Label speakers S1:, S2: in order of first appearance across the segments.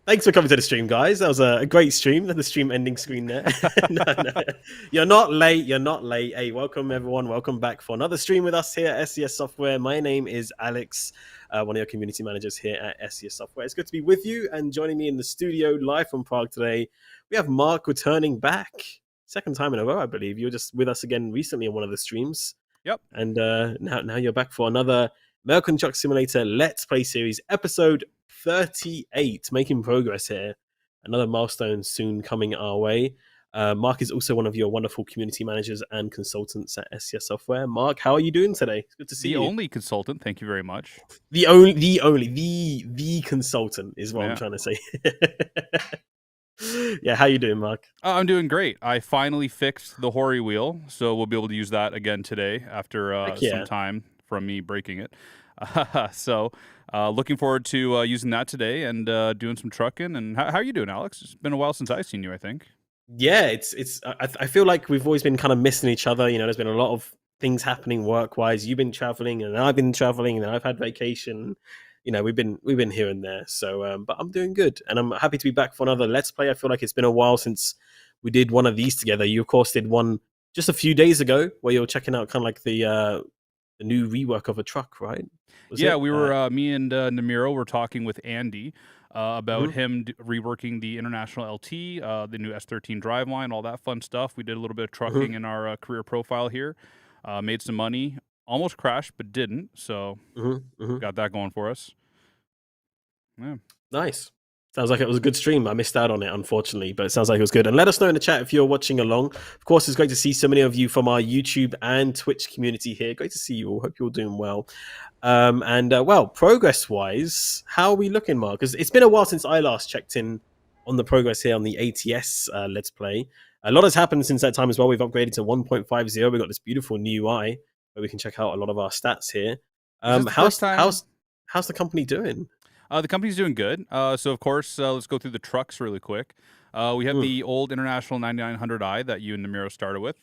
S1: Thanks for coming to the stream, guys. That was a great stream. The stream ending screen there. No, you're not late. You're not late. Hey, welcome everyone. Welcome back for another stream with us here at SES Software. My name is Alex, one of your community managers here at SES Software. It's good to be with you, and joining me in the studio live from Prague today, we have Mark returning back. Second time in a row, I believe. You were just with us again recently on one of the streams.
S2: Yep.
S1: And now you're back for another American Truck Simulator Let's Play series, episode 38. Making progress here. Another milestone soon coming our way. Mark is also one of your wonderful community managers and consultants at SCS Software. Mark, how are you doing today? It's good to see
S2: The
S1: you.
S2: only consultant. Thank you very much.
S1: The consultant is what I'm trying to say. Yeah, how you doing, Mark?
S2: I'm doing great. I finally fixed the Hori wheel, so we'll be able to use that again today after some time from me breaking it. So looking forward to using that today and doing some trucking. And how are you doing, Alex? It's been a while since I've seen you, I think.
S1: Yeah, I feel like we've always been kind of missing each other. You know, there's been a lot of things happening work-wise. You've been traveling and I've been traveling and I've had vacation. You know, we've been here and there. So, but I'm doing good, and I'm happy to be back for another Let's Play. I feel like it's been a while since we did one of these together. You, of course, did one just a few days ago where you were checking out kind of like the new rework of a truck, right?
S2: We were me and Namiro were talking with Andy about him reworking the International LT, the new S13 driveline, all that fun stuff. We did a little bit of trucking in our career profile here, made some money. Almost crashed, but didn't. So got that going for us. Yeah.
S1: Nice. Sounds like it was a good stream. I missed out on it, unfortunately, but it sounds like it was good. And let us know in the chat if you're watching along. Of course, it's great to see so many of you from our YouTube and Twitch community here. Great to see you all. Hope you're all doing well. Well, progress-wise, how are we looking, Mark? Because it's been a while since I last checked in on the progress here on the ATS Let's Play. A lot has happened since that time as well. We've upgraded to 1.50. We've got this beautiful new UI where we can check out a lot of our stats here. How's the company doing?
S2: The company's doing good. So, of course, let's go through the trucks really quick. We have the old International 9900i that you and Namiro started with.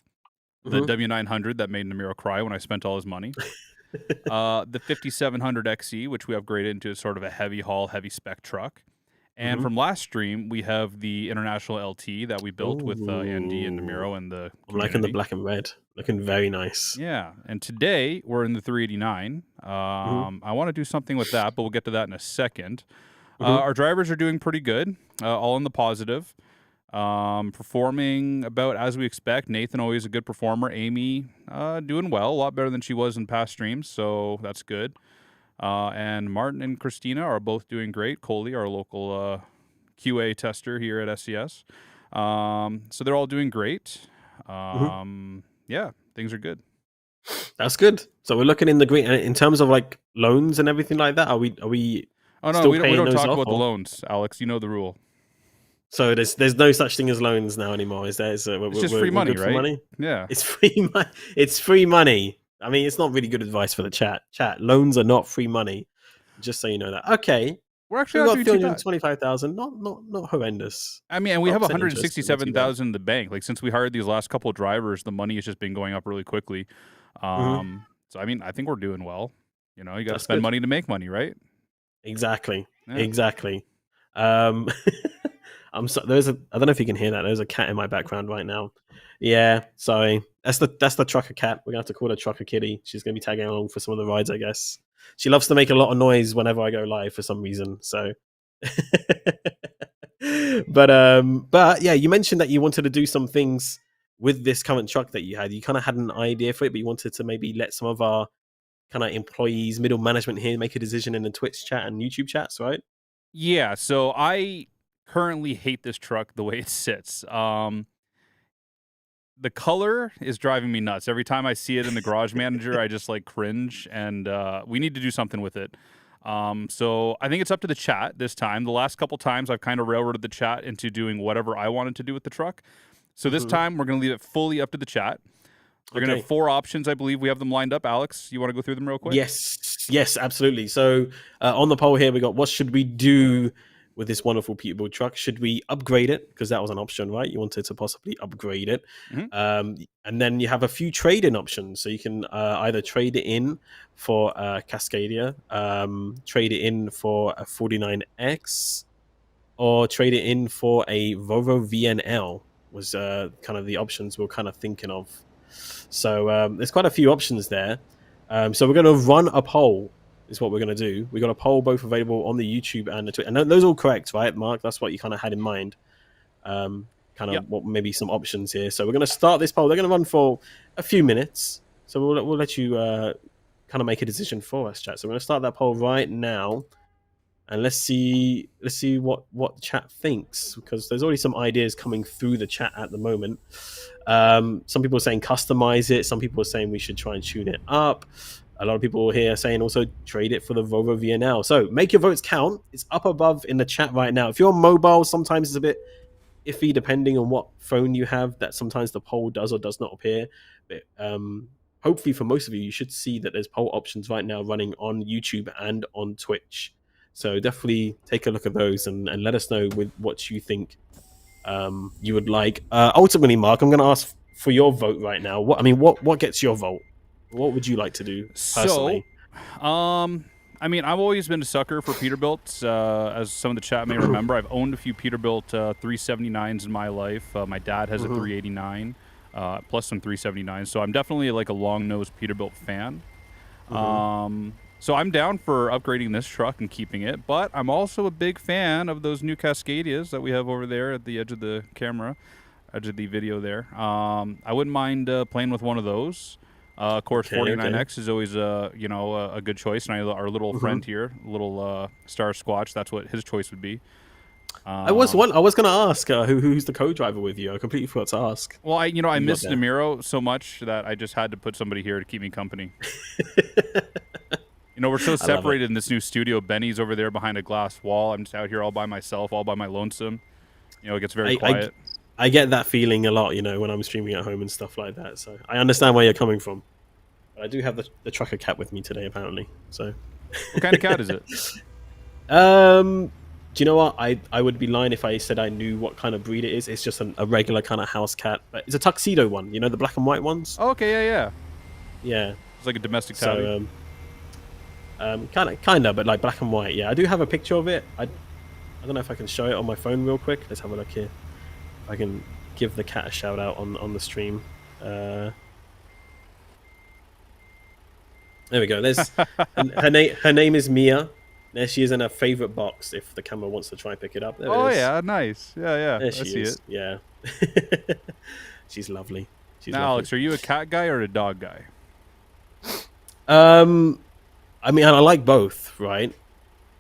S2: The W900 that made Namiro cry when I spent all his money. The 5700 XE, which we upgraded into sort of a heavy haul, heavy spec truck. And from last stream, we have the International LT that we built with Andy and Namiro and the community.
S1: I'm liking the black and red. Looking very nice.
S2: Yeah. And today, we're in the 389. I want to do something with that, but we'll get to that in a second. Our drivers are doing pretty good, all in the positive. Performing about as we expect. Nathan, always a good performer. Amy, doing well, a lot better than she was in past streams, so that's good. And Martin and Christina are both doing great. Coley, our local QA tester here at SCS. So they're all doing great. Yeah, things are good.
S1: That's good. So we're looking in the green in terms of like loans and everything like that. Are we?
S2: Oh no, we don't talk about the loans, Alex. You know the rule.
S1: So there's no such thing as loans now anymore, is there?
S2: It's just free money, right?
S1: Money?
S2: Yeah,
S1: it's free money. It's free money. I mean, it's not really good advice for the chat. Loans are not free money. Just so you know that. Okay,
S2: we're actually got
S1: 325,000. Not horrendous.
S2: I mean, and we have 167,000 in the bank. Like since we hired these last couple of drivers, the money has just been going up really quickly. So I mean, I think we're doing well. You know, you got to spend money to make money, right?
S1: Exactly. Yeah. Exactly. I don't know if you can hear that. There's a cat in my background right now. Yeah, sorry. That's the trucker cat. We're gonna have to call her Trucker Kitty. She's gonna be tagging along for some of the rides, I guess. She loves to make a lot of noise whenever I go live for some reason. So, but yeah, you mentioned that you wanted to do some things with this current truck that you had. You kind of had an idea for it, but you wanted to maybe let some of our kind of employees, middle management here, make a decision in the Twitch chat and YouTube chats, right?
S2: Yeah. So I currently hate this truck the way it sits. The color is driving me nuts. Every time I see it in the garage manager, I just like cringe, and we need to do something with it. So I think it's up to the chat this time. The last couple times I've kind of railroaded the chat into doing whatever I wanted to do with the truck. So this time we're going to leave it fully up to the chat. We're going to have 4 options. I believe we have them lined up. Alex, you want to go through them real quick?
S1: Yes, absolutely. So on the poll here, we got what should we do with this wonderful Peterbilt truck? Should we upgrade it? Because that was an option, right? You wanted to possibly upgrade it. And then you have a few trade-in options. So you can either trade it in for a Cascadia, trade it in for a 49X, or trade it in for a Volvo VNL. Was kind of the options we're kind of thinking of. So there's quite a few options there. So we're going to run a poll. Is what we're going to do. We got a poll both available on the YouTube and the Twitter, and those are all correct, right, Mark? That's what you kind of had in mind. Kind
S2: Yep.
S1: of what maybe some options here. So we're going to start this poll. They're going to run for a few minutes. So we'll let you kind of make a decision for us, chat. So we're going to start that poll right now, and let's see what the chat thinks, because there's already some ideas coming through the chat at the moment. Some people are saying customize it. Some people are saying we should try and tune it up. A lot of people here are saying also trade it for the Volvo VNL. So make your votes count. It's up above in the chat right now. If you're on mobile, sometimes it's a bit iffy depending on what phone you have, that sometimes the poll does or does not appear. But hopefully for most of you should see that there's poll options right now running on YouTube and on Twitch. So definitely take a look at those and let us know with what you think you would like. Ultimately, Mark, I'm going to ask for your vote right now. What gets your vote? What would you like to do personally?
S2: I mean, I've always been a sucker for Peterbilt. As some of the chat may remember, I've owned a few Peterbilt 379s in my life. My dad has a 389, plus some 379s. So I'm definitely like a long-nosed Peterbilt fan. So I'm down for upgrading this truck and keeping it. But I'm also a big fan of those new Cascadias that we have over there at the edge of the camera, edge of the video there. I wouldn't mind playing with one of those. Of course, 49X is always a good choice, and our little friend here, little Star Squatch, that's what his choice would be.
S1: I was going to ask who's the co-driver with you. I completely forgot to ask.
S2: Well, I missed Namiro so much that I just had to put somebody here to keep me company. We're so separated in this new studio. Benny's over there behind a glass wall. I'm just out here all by myself, all by my lonesome. It gets very quiet.
S1: I get that feeling a lot, when I'm streaming at home and stuff like that. So I understand where you're coming from. But I do have the trucker cat with me today, apparently. So,
S2: what kind of cat is it?
S1: Do you know what? I would be lying if I said I knew what kind of breed it is. It's just a regular kind of house cat, but it's a tuxedo one. The black and white ones.
S2: Oh, okay,
S1: yeah.
S2: It's like a domestic tabby.
S1: Kind of, but like black and white. Yeah, I do have a picture of it. I don't know if I can show it on my phone real quick. Let's have a look here. If I can give the cat a shout out on the stream. There we go. There's her name is Mia. There she is in her favorite box. If the camera wants to try and pick it up. There it is.
S2: Yeah, nice. Yeah.
S1: There she
S2: see
S1: is.
S2: It.
S1: Yeah. She's lovely.
S2: Alex, are you a cat guy or a dog guy?
S1: I like both, right?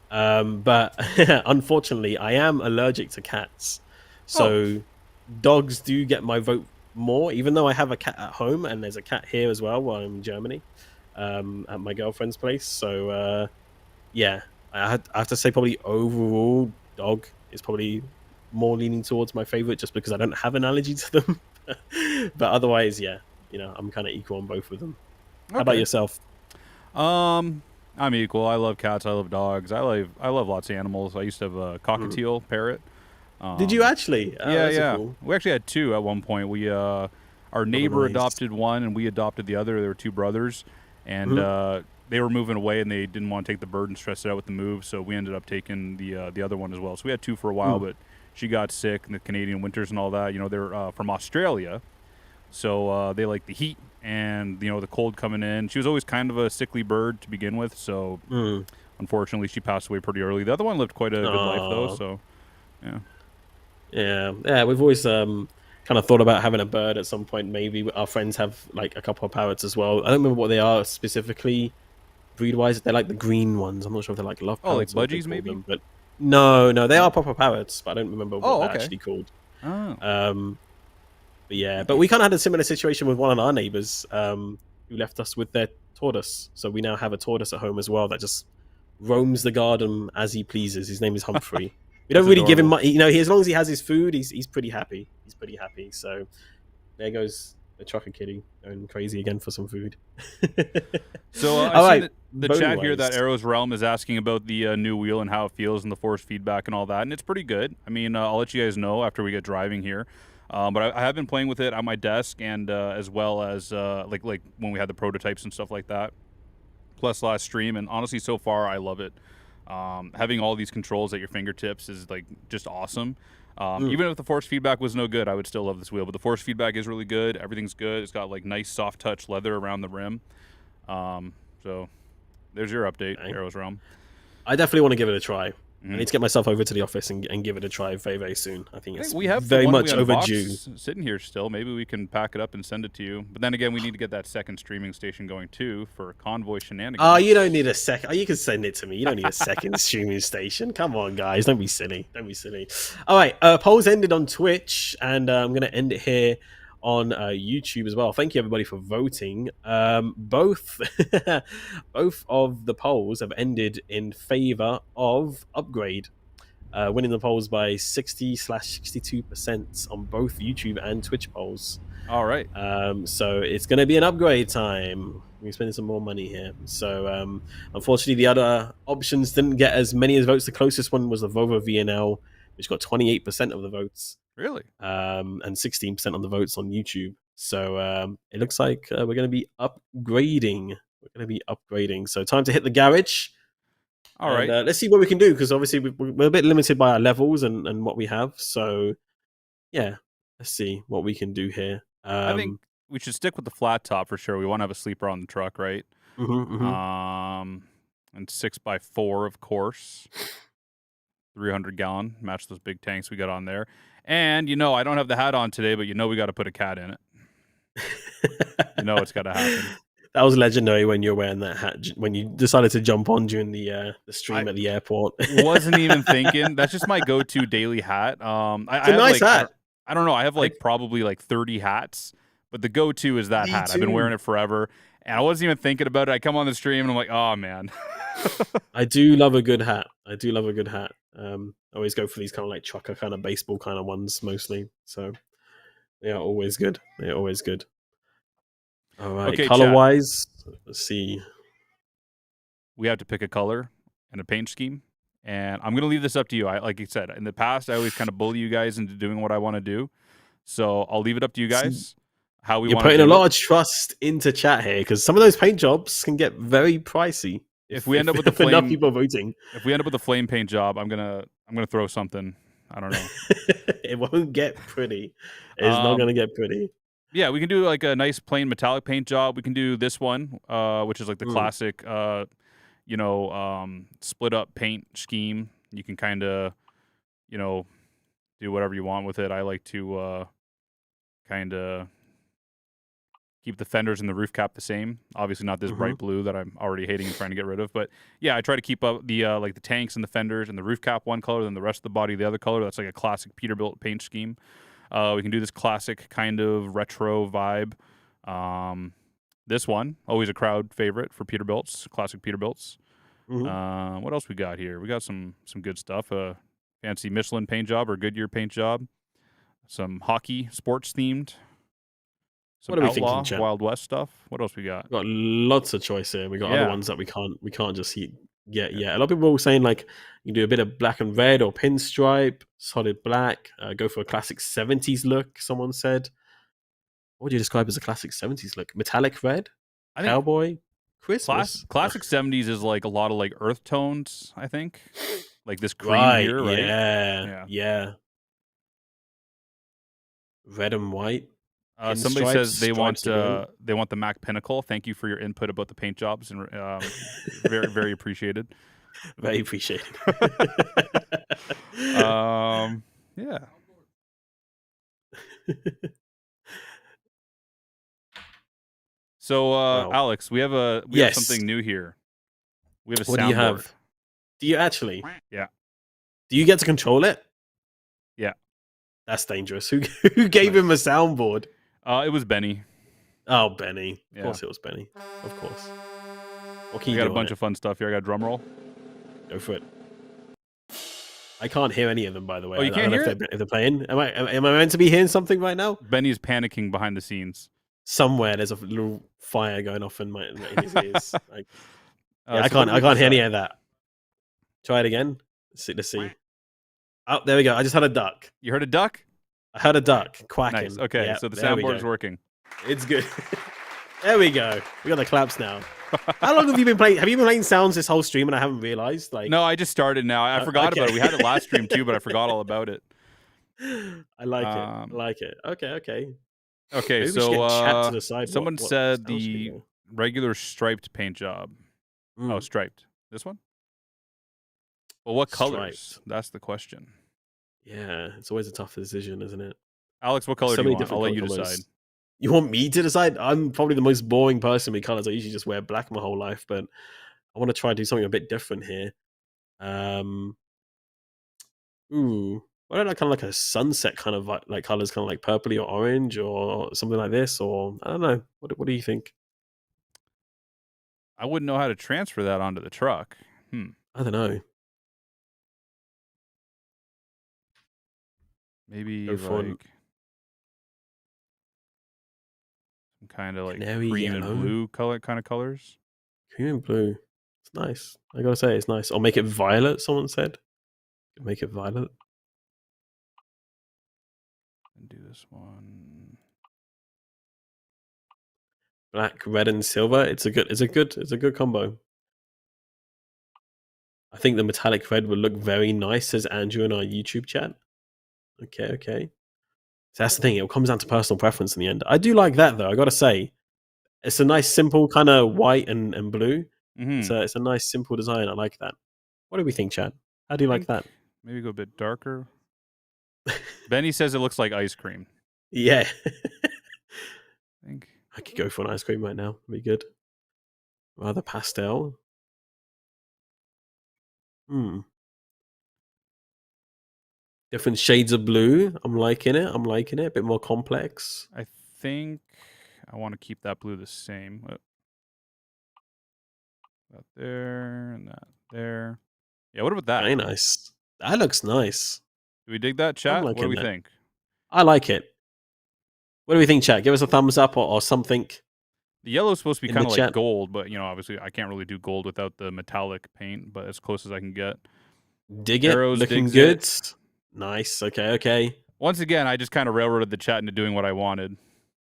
S1: But unfortunately, I am allergic to cats. So dogs do get my vote more, even though I have a cat at home and there's a cat here as well while I'm in Germany, at my girlfriend's place. So, yeah, I have to say probably overall dog is probably more leaning towards my favorite just because I don't have an allergy to them. But otherwise, yeah, I'm kind of equal on both of them. Okay. How about yourself?
S2: I'm equal. I love cats. I love dogs. I love lots of animals. I used to have a cockatiel parrot.
S1: Did you actually?
S2: Yeah.
S1: Cool.
S2: We actually had two at one point. We our neighbor adopted one, and we adopted the other. There were two brothers, and they were moving away, and they didn't want to take the burden, stress it out with the move. So we ended up taking the other one as well. So we had two for a while, but she got sick in the Canadian winters and all that. They're from Australia, so they like the heat and the cold coming in. She was always kind of a sickly bird to begin with, so unfortunately she passed away pretty early. The other one lived quite a good life though, so
S1: yeah. We've always kind of thought about having a bird at some point. Maybe our friends have like a couple of parrots as well. I don't remember what they are specifically breed wise. They're like the green ones. I'm not sure if they're like love parrots.
S2: Like budgies maybe,
S1: but no, they are proper parrots, but I don't remember what they're actually called. But we kind of had a similar situation with one of our neighbors who left us with their tortoise. So we now have a tortoise at home as well that just roams the garden as he pleases. His name is Humphrey. We don't really give him much, as long as he has his food, he's pretty happy. He's pretty happy. So there goes the trucker kitty going crazy again for some food.
S2: So I see the chat here that Arrow's Realm is asking about the new wheel and how it feels and the force feedback and all that. And it's pretty good. I mean, I'll let you guys know after we get driving here. But I have been playing with it on my desk and as well as like when we had the prototypes and stuff like that. Plus last stream, and honestly, so far I love it. Having all these controls at your fingertips is like just awesome.
S1: Mm.
S2: Even if the force feedback was no good, I would still love this wheel. But the force feedback is really good. Everything's good. It's got like nice soft touch leather around the rim. So there's your update,
S1: Okay.
S2: Arrow's Realm.
S1: I definitely want to give it a try. I need to get myself over to the office and give it a try very, very soon. I think it's
S2: we have
S1: very
S2: the one
S1: much
S2: we
S1: overdue.
S2: sitting here still. Maybe we can pack it up and send it to you. But then again, we need to get that second streaming station going too for convoy shenanigans.
S1: Oh, you don't need a second. You can send it to me. You don't need a second streaming station. Come on, guys. Don't be silly. Don't be silly. All right. Polls ended on Twitch, and I'm going to end it here on YouTube as well. Thank you, everybody, for voting. Both of the polls have ended in favor of upgrade. Winning the polls by 60/62% on both YouTube and Twitch polls.
S2: All right.
S1: So it's going to be an upgrade time. We're spending some more money here. So unfortunately, the other options didn't get as many as votes. The closest one was the Volvo VNL, which got 28% of the votes.
S2: Really?
S1: And 16% on the votes on YouTube. So it looks like we're going to be upgrading. So time to hit the garage.
S2: All right.
S1: Let's see what we can do, because obviously we're a bit limited by our levels and what we have. So yeah, let's see what we can do here.
S2: I think we should stick with the flat top for sure. We want to have a sleeper on the truck, right? And 6x4, of course. 300-gallon, match those big tanks we got on there. And I don't have the hat on today, but we got to put a cat in it. It's got to happen.
S1: That was legendary when you were wearing that hat, when you decided to jump on during the stream at the airport.
S2: Wasn't even thinking. That's just my go-to daily hat.
S1: It's a nice hat.
S2: I don't know. I have probably 30 hats, but the go-to is that hat.
S1: Too.
S2: I've been wearing it forever, and I wasn't even thinking about it. I come on the stream and I'm like, oh man.
S1: I do love a good hat. I always go for these kind of like trucker kind of baseball kind of ones mostly. So they are always good. All right.
S2: Okay,
S1: color wise, let's see.
S2: We have to pick a color and a paint scheme. And I'm going to leave this up to you. Like you said, in the past, I always kind of bully you guys into doing what I want to do. So I'll leave it up to you guys. How we want to do it.
S1: You're putting a lot of trust into chat here, because some of those paint jobs can get very pricey.
S2: If we end up with the flame,
S1: enough people voting.
S2: If we end up with a flame paint job, I'm gonna throw something. I don't know.
S1: It won't get pretty. It's not gonna get pretty.
S2: Yeah, we can do like a nice plain metallic paint job. We can do this one, which is like the classic, split up paint scheme. You can kind of, do whatever you want with it. I like to kind of keep the fenders and the roof cap the same. Obviously not this bright blue that I'm already hating and trying to get rid of. But yeah, I try to keep up the like the tanks and the fenders and the roof cap one color, then the rest of the body the other color. That's like a classic Peterbilt paint scheme. We can do this classic kind of retro vibe. This one, always a crowd favorite for Peterbilts, classic Peterbilts. What else we got here? We got some good stuff. Fancy Michelin paint job or Goodyear paint job. Some hockey sports themed. Some
S1: what are we
S2: outlaw,
S1: thinking, Chan?
S2: Wild West stuff. What else we got?
S1: We've got lots of choice here. We got other ones that we can't just get yet. A lot of people were saying like you can do a bit of black and red or pinstripe, solid black. Go for a classic 70s look. Someone said. What would you describe as a classic 70s look? Metallic red, cowboy, Christmas.
S2: Classic 70s is like a lot of like earth tones. I think like this cream here, right?
S1: Yeah. Red and white.
S2: Somebody says they want the Mac Pinnacle. Thank you for your input about the paint jobs, and very very appreciated.
S1: Very appreciated.
S2: Yeah. So Alex, we have something new here. We have a soundboard.
S1: What do you have? Do you actually?
S2: Yeah.
S1: Do you get to control it?
S2: Yeah.
S1: That's dangerous. Who gave him a soundboard?
S2: It was Benny.
S1: Oh, Benny. Of course it was Benny. Of course. What can you do?
S2: I got a bunch of fun stuff here. I got a drum roll.
S1: Go for it. I can't hear any of them, by the way.
S2: Oh, you can't hear
S1: if they're playing. Am I meant to be hearing something right now?
S2: Benny's panicking behind the scenes.
S1: Somewhere there's a little fire going off in his ears. I can't hear any of that. Try it again. Let's see. Oh, there we go. I just had a duck.
S2: You heard a duck?
S1: I heard a duck quacking.
S2: Nice. Okay, so the soundboard is working.
S1: It's good. There we go. We got the claps now. How long have you been playing? Have you been playing sounds this whole stream and I haven't realized? Like,
S2: No, I just started now. I forgot about
S1: okay.
S2: it. We had it last stream too, but I forgot all about it.
S1: I like it. I
S2: Um,
S1: like it. Okay, okay.
S2: okay,
S1: Maybe we should
S2: so
S1: get chat to decide
S2: someone
S1: what
S2: said
S1: sound should we
S2: the
S1: go.
S2: regular striped paint job. Oh,
S1: Mm,
S2: striped. This one? Well, what colors?
S1: striped.
S2: That's the question.
S1: Yeah, it's always a tough decision, isn't it?
S2: Alex, what
S1: There's
S2: color
S1: so
S2: do you
S1: many
S2: want? I'll
S1: different
S2: let
S1: color
S2: you decide.
S1: combos. You want me to decide? I'm probably the most boring person with colors. I usually just wear black my whole life, but I want to try and do something a bit different here. Um, ooh, why don't I kind of like a sunset kind of like colors, kind of like purpley or orange or something like this, or I don't know. What do you think?
S2: I wouldn't know how to transfer that onto the truck.
S1: I don't know.
S2: Maybe
S1: Go for
S2: like some kind of like
S1: canary
S2: cream and
S1: yellow,
S2: blue color kind of colors.
S1: cream and blue. It's nice. I gotta say, it's nice. Or make it violet. Someone said, make it violet.
S2: And do this one.
S1: Black, red, and silver. It's a good combo. I think the metallic red would look very nice, says Andrew in our YouTube chat. Okay, okay. So that's the thing. It comes down to personal preference in the end. I do like that though. I gotta say, it's a nice, simple kind of white and blue.
S2: Mm-hmm.
S1: It's a nice, simple design. I like that. What do we think, Chad? How do you
S2: I
S1: like
S2: think
S1: that?
S2: maybe go a bit darker. Benny says it looks like ice cream.
S1: Yeah,
S2: I think
S1: I could go for an ice cream right now. Be good. Rather pastel. Hmm. Different shades of blue. I'm liking it. I'm liking it. A bit more complex.
S2: I think I want to keep that blue the same. That there and that there. Yeah, what about that?
S1: Very nice. That looks nice.
S2: Do we dig that,
S1: I'm
S2: chat? What do
S1: liking
S2: we
S1: that.
S2: think?
S1: I like it. What do we think, chat? Give us a thumbs up or something
S2: The yellow is supposed to be
S1: in the
S2: kind of like
S1: chat.
S2: gold, but obviously I can't really do gold without the metallic paint, but as close as I can get.
S1: Dig it.
S2: Arrows
S1: Looking
S2: digs it.
S1: good. Nice. Okay, okay.
S2: Once again, I just kind of railroaded the chat into doing what I wanted.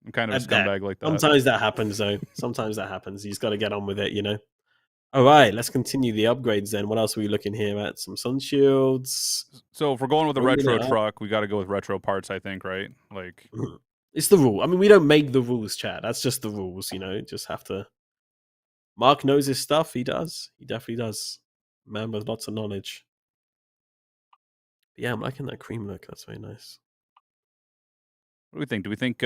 S2: I'm kind of a
S1: That
S2: scumbag like that.
S1: sometimes that happens though. Sometimes that happens. You just got to get on with it, you know. All right, let's continue the upgrades then. What else are we looking here at? Some sun shields.
S2: So if we're going with a
S1: Bringing
S2: retro
S1: it up.
S2: truck, we got to go with retro parts, I think, right? Like,
S1: Mhm. It's the rule. I mean, we don't make the rules, chat. That's just the rules, you know. Just have to. Mark knows his stuff. He does. He definitely does. Man with lots of knowledge. But yeah, I'm liking that cream look. That's very nice.
S2: what do we think? Do we think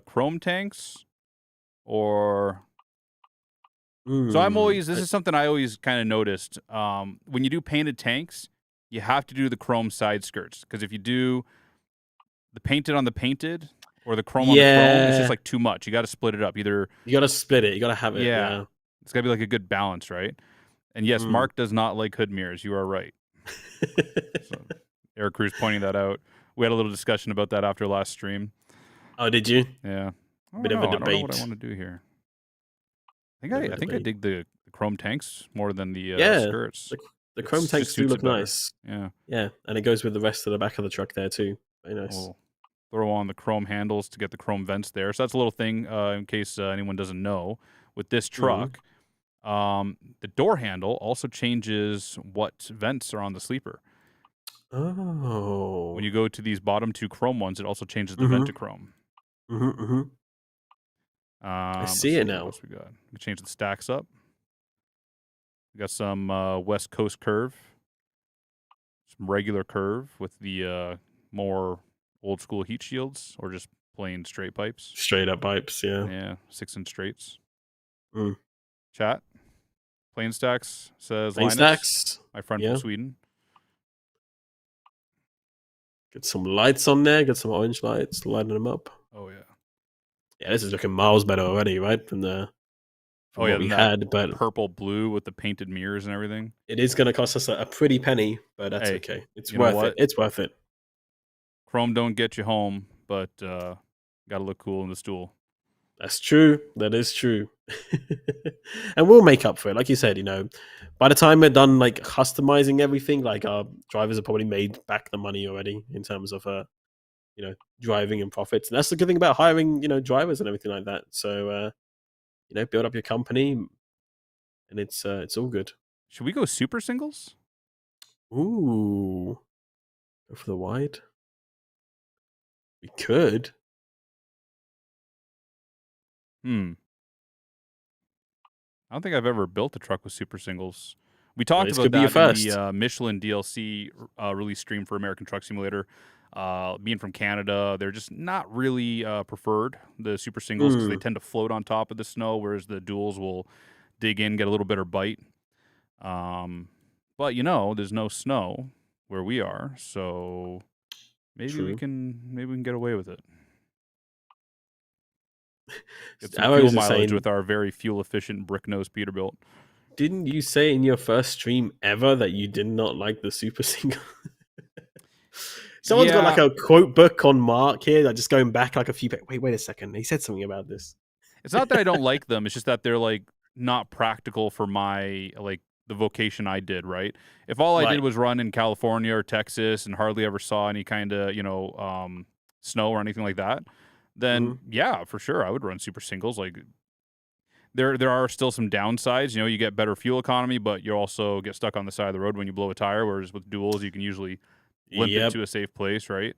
S2: chrome tanks or so I'm
S1: Mm,
S2: always this is something I always kind of noticed. When you do painted tanks, you have to do the chrome side skirts because if you do the painted on the painted or the chrome on the chrome, it's just
S1: yeah,
S2: like too much. You got to split it up. Either
S1: you got to split it. You got to have it.
S2: yeah,
S1: Yeah.
S2: it's got to be like a good balance, right? And yes,
S1: Mm.
S2: Mark does not like hood mirrors. You are right. So Eric Cruz pointing that out. We had a little discussion about that after last stream.
S1: Oh, did you?
S2: Yeah, I
S1: Bit
S2: don't
S1: of a
S2: know. I don't know what I
S1: debate.
S2: want to do here.
S1: Bit of a
S2: I think I
S1: debate.
S2: dig the chrome tanks more than the
S1: Yeah,
S2: skirts.
S1: the chrome
S2: It just
S1: tanks do
S2: suits it
S1: look
S2: better.
S1: nice.
S2: Yeah.
S1: Yeah, and it goes with the rest of the back of the truck there too. Very nice.
S2: We'll throw on the chrome handles to get the chrome vents there. So that's a little thing in case anyone doesn't know. With this
S1: Mm.
S2: truck, the door handle also changes what vents are on the sleeper. When
S1: Oh.
S2: you go to these bottom two chrome ones, it also changes the vent to
S1: Mhm.
S2: chrome.
S1: Mhm. Mhm. I
S2: Let's
S1: see it
S2: see what
S1: now.
S2: else we got. We can change the stacks up. We got some West Coast curve, some regular curve with the more old school heat shields, or just plain straight pipes.
S1: Straight up pipes. Yeah.
S2: Yeah, 6-inch straights.
S1: Mm.
S2: Chat. Plain stacks says
S1: Main
S2: Linus,
S1: stacks.
S2: my friend from
S1: Yeah.
S2: Sweden.
S1: Get some lights on there. Get some orange lights. Lighten them up.
S2: Oh yeah.
S1: Yeah, this is looking miles better already, right?
S2: Oh
S1: From
S2: yeah,
S1: what we
S2: then that
S1: had, but
S2: purple blue with the painted mirrors and everything.
S1: it is going to cost us a pretty penny. But that's
S2: Hey,
S1: okay. It's
S2: you know
S1: worth it.
S2: what?
S1: It's worth it.
S2: Chrome don't get you home, but gotta look cool in the stool.
S1: That's true. That is true. And we'll make up for it. Like you said, by the time we're done like customizing everything, like our drivers have probably made back the money already in terms of driving and profits. And that's the good thing about hiring, drivers and everything like that. So build up your company, and it's all good.
S2: Should we go super singles?
S1: Ooh, go for the wide. We could.
S2: Hmm. I don't think I've ever built a truck with super singles. We
S1: Well,
S2: talked
S1: this
S2: about
S1: could be your
S2: that in the
S1: first.
S2: Michelin DLC release stream for American Truck Simulator. Being from Canada, they're just not really preferred, the super singles, because they
S1: Mm,
S2: tend to float on top of the snow, whereas the duals will dig in, get a little better bite. But there's no snow where we are, so
S1: true.
S2: maybe we can get away with it. Get some fuel
S1: Arrows are
S2: mileage
S1: saying,
S2: with our very fuel efficient brick nose Peterbilt.
S1: didn't you say in your first stream ever that you did not like the super single? Someone's got like
S2: Yeah,
S1: a quote book on Mark here, like just going back like a few. Wait a second. He said something about this.
S2: it's not that I don't like them. It's just that they're like not practical for my like the vocation I did, right? If all I did
S1: Right.
S2: was run in California or Texas and hardly ever saw any kind of, snow or anything like that, then
S1: Hmm.
S2: yeah, for sure I would run super singles. Like there are still some downsides. You get better fuel economy, but you also get stuck on the side of the road when you blow a tire, whereas with duals you can usually limp it
S1: Yep.
S2: to a safe place, right?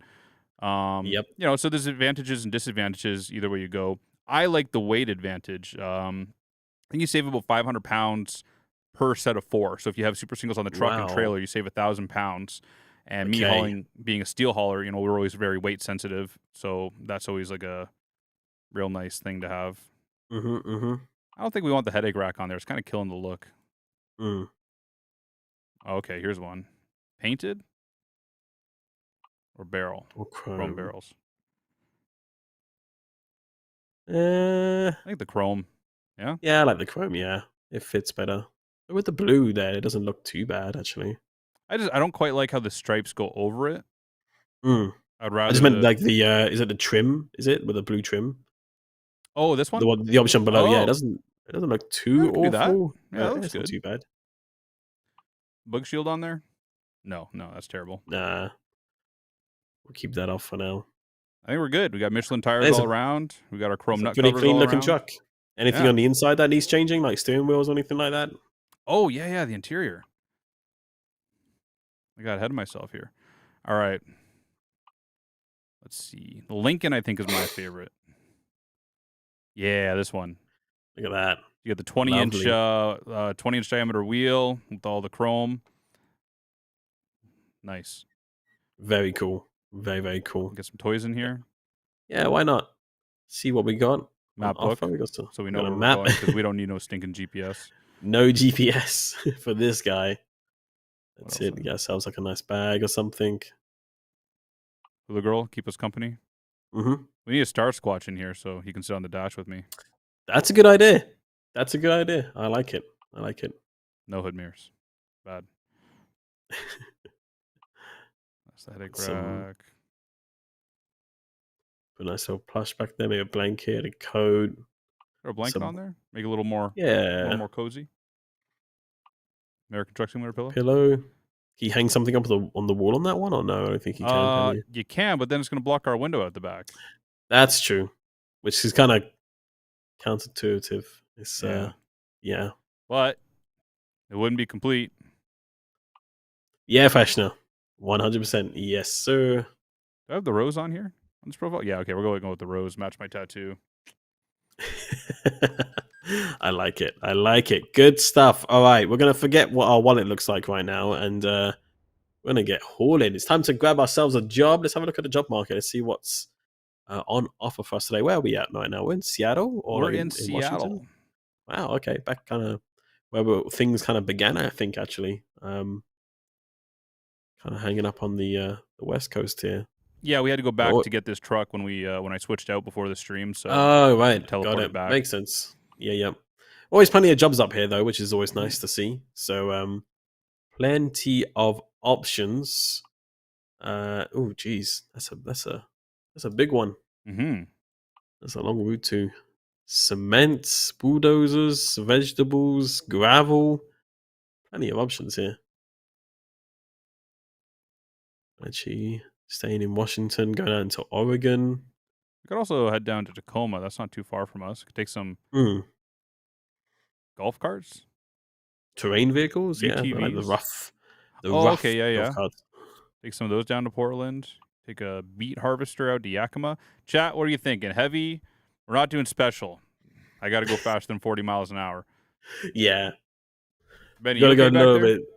S1: Yep.
S2: So there's advantages and disadvantages either way you go. I like the weight advantage. I think you save about 500 pounds per set of four. So if you have super singles on the truck and
S1: Wow.
S2: trailer, you save 1,000 pounds. And me
S1: Okay.
S2: hauling, being a steel hauler, we're always very weight sensitive. So that's always like a real nice thing to have.
S1: Mm-hmm. Mm-hmm.
S2: I don't think we want the headache rack on there. It's kind of killing the look.
S1: Mm.
S2: Okay, here's one. Painted or barrel?
S1: Or
S2: Chrome
S1: chrome.
S2: barrels.
S1: Uh,
S2: I think the chrome. Yeah.
S1: yeah, I like the chrome. Yeah, it fits better. But with the blue there, it doesn't look too bad actually.
S2: I don't quite like how the stripes go over it.
S1: Mm.
S2: I'd
S1: I just
S2: rather
S1: meant
S2: the
S1: like the is it the trim? Is it with the blue trim?
S2: this
S1: The
S2: one?
S1: one, the option below. Yeah,
S2: Oh,
S1: it doesn't look
S2: yeah,
S1: too
S2: we could do that.
S1: awful.
S2: Yeah, that looks
S1: It's not
S2: good.
S1: too bad.
S2: Bug shield on there? No, that's terrible.
S1: Nah, we'll keep that off for now.
S2: I think we're good. We got Michelin tires
S1: There's
S2: all
S1: a
S2: around. We got our chrome
S1: It's a
S2: nut
S1: pretty
S2: covers
S1: clean
S2: all
S1: looking
S2: around.
S1: truck. Anything
S2: Yeah.
S1: on the inside that needs changing, like steering wheels or anything like that?
S2: Oh, yeah, the interior. I got ahead of myself here. All right. Let's see. The Lincoln, I think, is my favorite. Yeah, this one.
S1: Look at that.
S2: You got the 20-inch
S1: Lovely.
S2: 20-inch diameter wheel with all the chrome. Nice.
S1: Very cool. Very cool.
S2: Get some toys in here.
S1: Yeah, why not? See what we got on
S2: Map
S1: offer.
S2: book, so we
S1: We
S2: know
S1: got a
S2: where we're
S1: map.
S2: going because we don't need no stinking GPS.
S1: No GPS for this guy.
S2: What
S1: That's
S2: else?
S1: it. Get ourselves like a nice bag or something.
S2: Hula girl, keep us company.
S1: Hmm.
S2: We need a star squatch in here so he can sit on the dash with me.
S1: That's a good idea. That's a good idea. I like it. I like it.
S2: No hood mirrors. Bad. That's the headache
S1: Some
S2: rack.
S1: Put a nice little plush back there, maybe a blanket, a coat.
S2: Throw a blanket
S1: Some
S2: on there. Make it a little more
S1: Yeah.
S2: cozy. American Truck Simulator pillow.
S1: Pillow. Can you hang something up on the wall on that one or no? I don't think you can you?
S2: You can, but then it's gonna block our window out the back.
S1: That's true. Which is kind of counterintuitive. It's
S2: Yeah.
S1: yeah.
S2: But it wouldn't be complete.
S1: Yeah, Fashner. 100%. Yes, sir.
S2: Do I have the rose on here? On this profile? Yeah, okay, we're going with the rose. Match my tattoo.
S1: I like it. I like it. Good stuff. All right, we're gonna forget what our wallet looks like right now, and we're gonna get hauling. It's time to grab ourselves a job. Let's have a look at the job market. Let's see what's on offer for us today. Where are we at right now? We're in Seattle or
S2: We're
S1: like
S2: in
S1: in Washington?
S2: Seattle.
S1: Wow. Okay, back kind of things kind of began. I think actually, kind of hanging up on the west coast here.
S2: Yeah, we had to go back
S1: Oh,
S2: to get this truck when I switched out before the stream, so
S1: oh,
S2: had to
S1: right. Got
S2: teleport it
S1: it.
S2: back.
S1: Makes sense. Yeah, yeah. Always plenty of jobs up here though, which is always
S2: Mm-hmm.
S1: nice to see. So plenty of options. Oh geez, that's a big one.
S2: Mm-hmm.
S1: That's a long route to cement, bulldozers, vegetables, gravel. Plenty of options here. Actually, staying in Washington, going out into Oregon.
S2: We could also head down to Tacoma. That's not too far from us. Could take some
S1: Hmm.
S2: Golf carts?
S1: Terrain vehicles, yeah, I like
S2: UTVs?
S1: the
S2: Oh, okay,
S1: rough
S2: yeah,
S1: golf
S2: yeah.
S1: carts.
S2: Take some of those down to Portland. Take a beet harvester out to Yakima. Chat, what are you thinking? Heavy? We're not doing special. I got to go faster than 40 miles an hour.
S1: Yeah,
S2: Benny,
S1: you
S2: you
S1: gotta go
S2: okay
S1: a
S2: back
S1: little
S2: there?
S1: bit.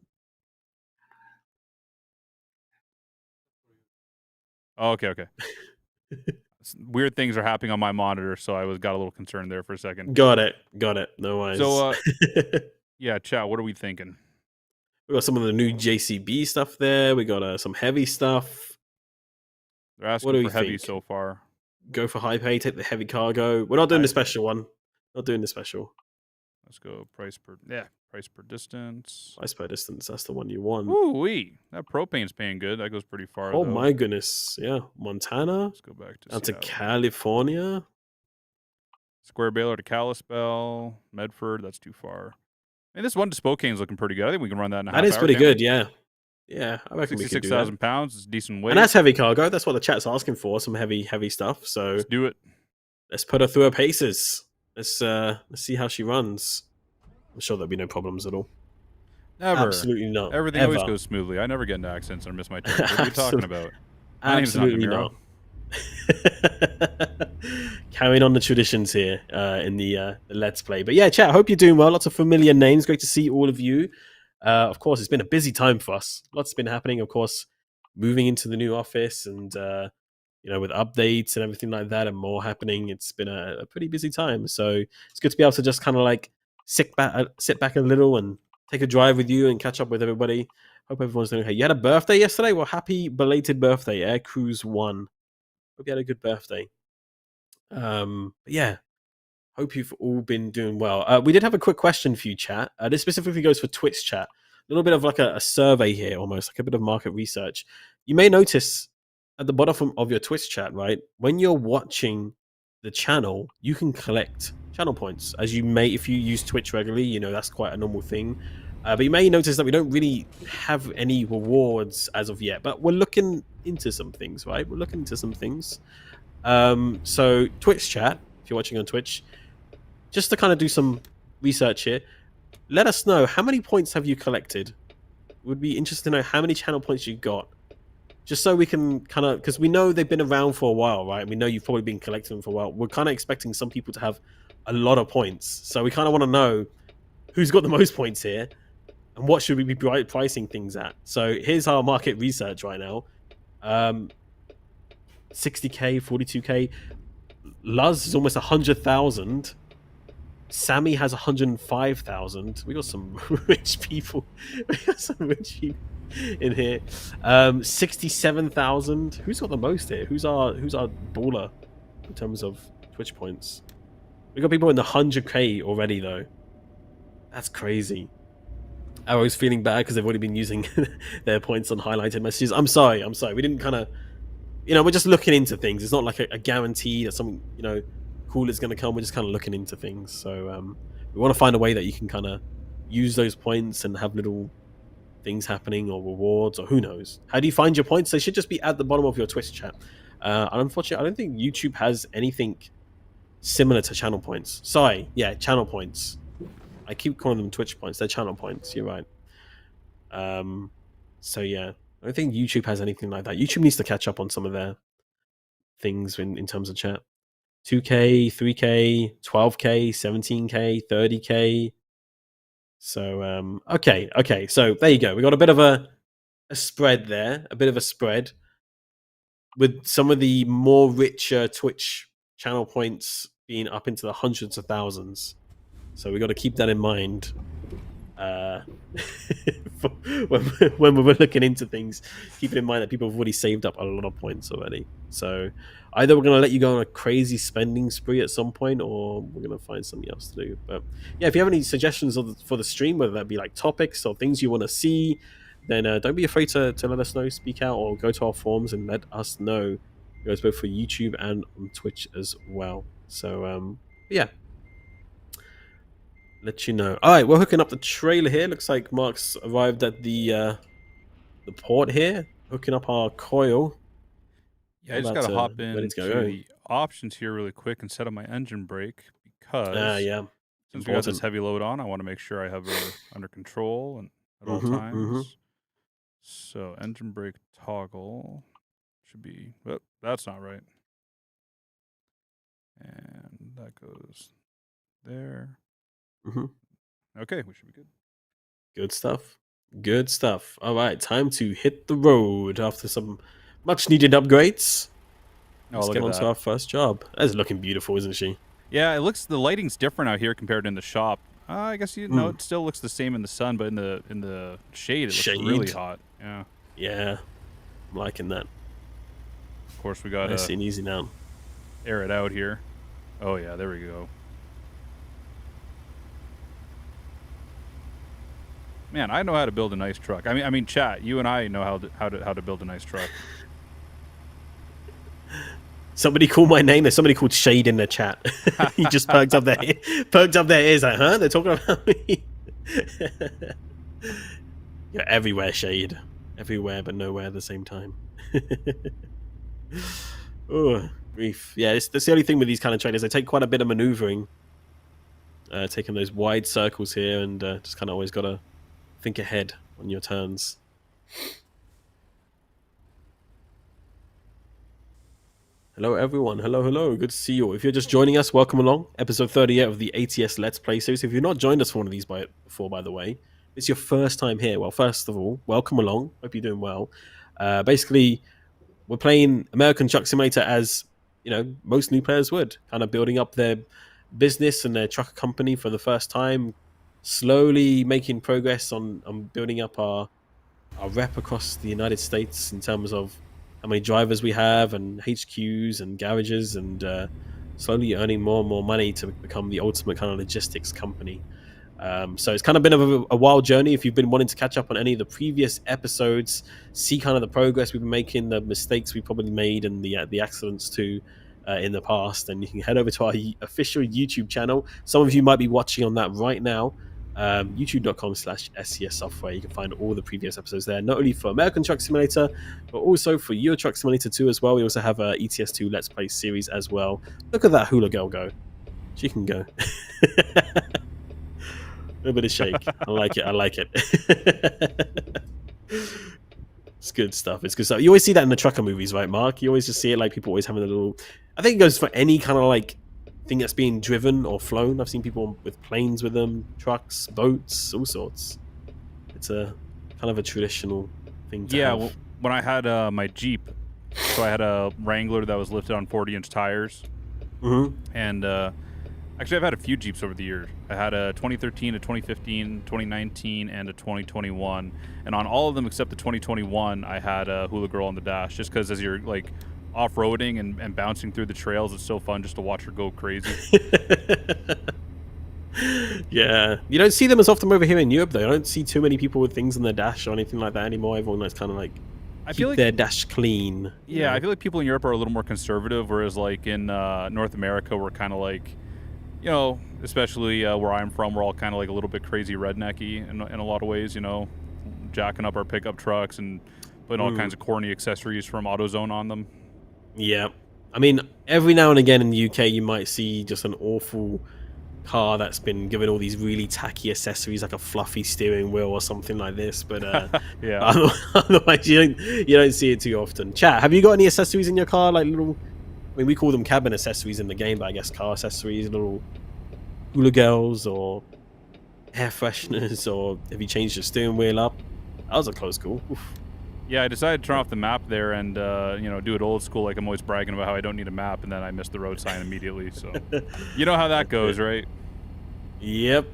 S2: Oh, okay. Weird things are happening on my monitor, so I got a little concerned there for a second.
S1: Got it. No worries.
S2: So, yeah, chat, what are we thinking?
S1: We got some of the new JCB stuff there. We got some heavy stuff.
S2: They're
S1: What
S2: asking
S1: do
S2: for
S1: we
S2: heavy
S1: think?
S2: so far.
S1: Go for high pay, take the heavy cargo. We're not doing
S2: High
S1: the
S2: pay.
S1: special one. Not doing the special.
S2: Let's go price per distance.
S1: Price per distance. That's the one you want.
S2: Ooh-wee. That propane's paying good. That goes pretty far,
S1: Oh
S2: though.
S1: my goodness. Yeah. Montana.
S2: Let's go back to
S1: Down to
S2: Seattle.
S1: California.
S2: Square Baylor to Kalispell. Medford, that's too far. I mean, this one to Spokane's looking pretty good. I think we can run that in a half
S1: That
S2: hour.
S1: is pretty good, yeah. Yeah, I reckon we can do that.
S2: 66,000 pounds is decent weight.
S1: And that's heavy cargo. That's what the chat's asking for. Some heavy stuff. So
S2: let's do it.
S1: Let's put her through her paces. Let's see how she runs. I'm sure there'll be no problems at all.
S2: Never.
S1: Absolutely not.
S2: Everything
S1: Ever.
S2: always goes smoothly. I never get into accents and miss my turn. What are you talking about? My name's
S1: Absolutely
S2: not.
S1: Carrying on the traditions here in the Let's Play. But yeah, chat, I hope you're doing well. Lots of familiar names. Great to see all of you. Of course, it's been a busy time for us. Lots has been happening, of course, moving into the new office and, with updates and everything like that and more happening. It's been a pretty busy time. So it's good to be able to just kind of like sit back a little and take a drive with you and catch up with everybody. Hope everyone's doing okay. You had a birthday yesterday? Well, happy belated birthday, Air Cruise 1. Hope you had a good birthday. Yeah, hope you've all been doing well. We did have a quick question for you, chat. This specifically goes for Twitch chat. A little bit of like a survey here, almost like a bit of market research. You may notice at the bottom of your Twitch chat, right? When you're watching the channel, you can collect channel points. As you may, if you use Twitch regularly, that's quite a normal thing. But you may notice that we don't really have any rewards as of yet. But we're looking into some things, right? We're looking into some things. So Twitch chat, if you're watching on Twitch, just to kind of do some research here, let us know how many points have you collected. It would be interesting to know how many channel points you got, just so we can kind of, because we know they've been around for a while, right? We know you've probably been collecting them for a while. We're kind of expecting some people to have a lot of points, so we kind of want to know who's got the most points here and what should we be pricing things at. So here's our market research right now. 60k, 42k. Luz is almost 100,000. Sammy has 105,000. We got some rich people. We got some rich people in here. 67,000. Who's got the most here? Who's our baller in terms of Twitch points? We got people in the 100k already though. That's crazy. Arrow's feeling bad because they've already been using their points on highlighted messages. I'm sorry. We didn't kind of, we're just looking into things. It's not like a guarantee that something, cool is going to come. We're just kind of looking into things. So we want to find a way that you can kind of use those points and have little things happening or rewards or who knows. How do you find your points? They should just be at the bottom of your Twitch chat. And unfortunately, I don't think YouTube has anything similar to channel points. Sorry. Yeah, channel points. I keep calling them Twitch points. They're channel points. You're right. So yeah, I don't think YouTube has anything like that. YouTube needs to catch up on some of their things in terms of chat. 2K, 3K, 12K, 17K, 30K. So okay. So there you go. We got a bit of a spread there. A bit of a spread with some of the more richer Twitch channel points being up into the hundreds of thousands. So we got to keep that in mind when we're looking into things, keeping in mind that people have already saved up a lot of points already. So either we're going to let you go on a crazy spending spree at some point, or we're going to find something else to do. But yeah, if you have any suggestions for the stream, whether that be like topics or things you want to see, then don't be afraid to let us know, speak out, or go to our forums and let us know. It goes both for YouTube and on Twitch as well. So yeah, let you know. All right, we're hooking up the trailer here. Looks like Mark's arrived at the port here, hooking up our coil.
S2: Yeah, I just gotta hop in to the options here really quick and set up my engine brake because
S1: yeah,
S2: Since we got this
S1: Important.
S2: heavy load on, I want to make sure I have her under control and at all
S1: Mm-hmm.
S2: times. So engine brake toggle should be. Oh, that's not right. And that goes there.
S1: Mm-hmm.
S2: Okay, we should be good.
S1: Good stuff. Good stuff. All right, time to hit the road after some much needed upgrades.
S2: Oh,
S1: Let's
S2: look
S1: get
S2: at
S1: on to
S2: that.
S1: our first job. That's looking beautiful, isn't she?
S2: Yeah, it looks the lighting's different out here compared to in the shop. I guess you know it still looks the same in the sun, but in the shade it looks really
S1: Shade.
S2: hot. Yeah.
S1: Yeah, I'm liking that.
S2: Of course, we
S1: Nice
S2: gotta
S1: and easy now.
S2: air it out here. Oh yeah, there we go. Man, I know how to build a nice truck. I mean, chat. You and I know how to build a nice truck.
S1: Somebody called my name. There's somebody called Shade in the chat. He just perked up their ears like, huh? They're talking about me. You're everywhere, Shade. Everywhere, but nowhere at the same time. Oh, grief. Yeah, that's the only thing with these kind of trailers. They take quite a bit of maneuvering. Taking those wide circles here, and just kind of always got to think ahead on your turns. Hello, everyone. Hello. Good to see you. If you're just joining us, welcome along. Episode 38 of the ATS Let's Play series. If you've not joined us for one of these before, by the way, it's your first time here. Well, first of all, welcome along. Hope you're doing well. Basically, we're playing American Truck Simulator as, most new players would. Kind of building up their business and their truck company for the first time. Slowly making progress on building up our rep across the United States in terms of how many drivers we have and HQs and garages, and slowly earning more and more money to become the ultimate kind of logistics company. So it's kind of been a wild journey. If you've been wanting to catch up on any of the previous episodes, see kind of the progress we've been making, the mistakes we probably made, and the accidents too in the past, and you can head over to our official YouTube channel. Some of you might be watching on that right now. YouTube.com/SCS software. You can find all the previous episodes there, not only for American Truck Simulator, but also for Euro Truck Simulator 2 as well. We also have a ETS2 Let's Play series as well. Look at that hula girl go. She can go. A little bit of shake. I like it. It's good stuff. You always see that in the trucker movies, right, Mark? You always just see it like people always having a little... I think it goes for any kind of like thing that's being driven or flown. I've seen people with planes with them, trucks, boats, all sorts. It's a kind of a traditional thing to have.
S2: Well, when I had my Jeep, so I had a Wrangler that was lifted on 40-inch tires.
S1: Mm-hmm.
S2: And actually, I've had a few Jeeps over the years. I had a 2013, a 2015, 2019, and a 2021. And on all of them except the 2021, I had a hula girl on the dash, just because as you're like off-roading and bouncing through the trails, it's so fun just to watch her go crazy.
S1: Yeah, you don't see them as often over here in Europe, though. I don't see too many people with things in their dash or anything like that anymore. Everyone likes kind of like keep their dash clean.
S2: Yeah, I feel like people in Europe are a little more conservative, whereas like in North America, we're kind of like, especially where I'm from, we're all kind of like a little bit crazy rednecky in a lot of ways, jacking up our pickup trucks and putting all kinds of corny accessories from AutoZone on them.
S1: Yeah. I mean, every now and again in the UK, you might see just an awful car that's been given all these really tacky accessories, like a fluffy steering wheel or something like this. But
S2: yeah,
S1: otherwise, you don't see it too often. Chat, have you got any accessories in your car, like little? I mean, we call them cabin accessories in the game, but I guess car accessories, little hula girls or air fresheners, or have you changed your steering wheel up? That was a close call. Oof.
S2: Yeah, I decided to turn off the map there and do it old school, like I'm always bragging about how I don't need a map, and then I missed the road sign immediately. So you know how that goes, right?
S1: Yep.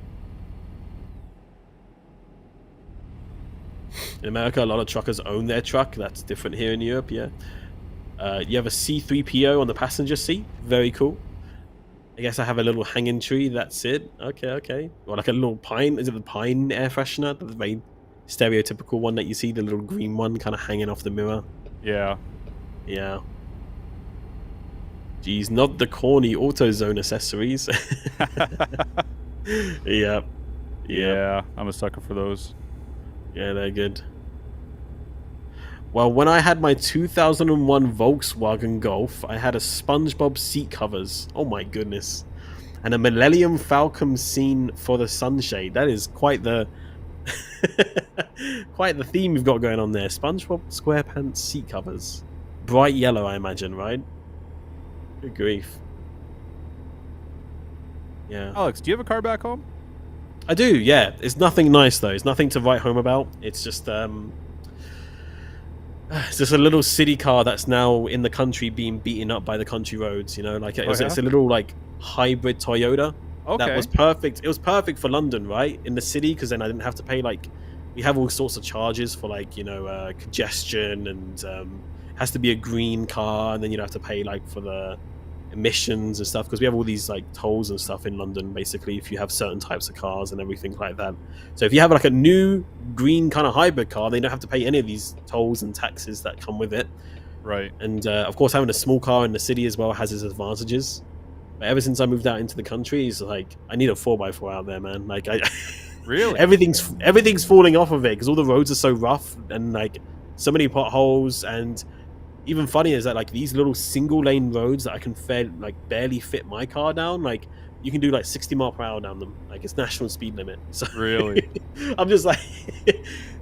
S1: In America, a lot of truckers own their truck. That's different here in Europe. Yeah. You have a C3PO on the passenger seat. Very cool. I guess I have a little hanging tree. That's it. Okay. Or like a little pine. Is it the pine air freshener? The very stereotypical one that you see, the little green one kind of hanging off the mirror.
S2: Yeah.
S1: Geez, not the corny AutoZone accessories. Yeah.
S2: I'm a sucker for those.
S1: Yeah, they're good. Well, when I had my 2001 Volkswagen Golf, I had a SpongeBob seat covers. Oh my goodness. and a Millennium Falcon scene for the sunshade. That is quite the quite the theme you've got going on there. SpongeBob SquarePants seat covers, bright yellow, I imagine, right? Good grief. Yeah.
S2: Alex, do you have a car back home?
S1: I do, yeah. It's nothing nice though. It's nothing to write home about. It's just a little city car that's now in the country being beaten up by the country roads. You know, like it's a little like hybrid Toyota.
S2: Okay.
S1: That was perfect. It was perfect for London, right? In the city, because then I didn't have to pay like we have all sorts of charges for like congestion and it has to be a green car, and then you have to pay like for the emissions and stuff, because we have all these like tolls and stuff in London basically if you have certain types of cars and everything like that. So if you have like a new green kind of hybrid car, they don't have to pay any of these tolls and taxes that come with it,
S2: Right.
S1: and of course having a small car in the city as well has its advantages. But ever since I moved out into the country, it's like I need a 4x4 out there, man. Like
S2: Really?
S1: everything's falling off of it because all the roads are so rough and like so many potholes. And even funnier is that like these little single lane roads that I can barely fit my car down, like you can do like 60 mile per hour down them. Like it's national speed limit. So
S2: Really?
S1: I'm just like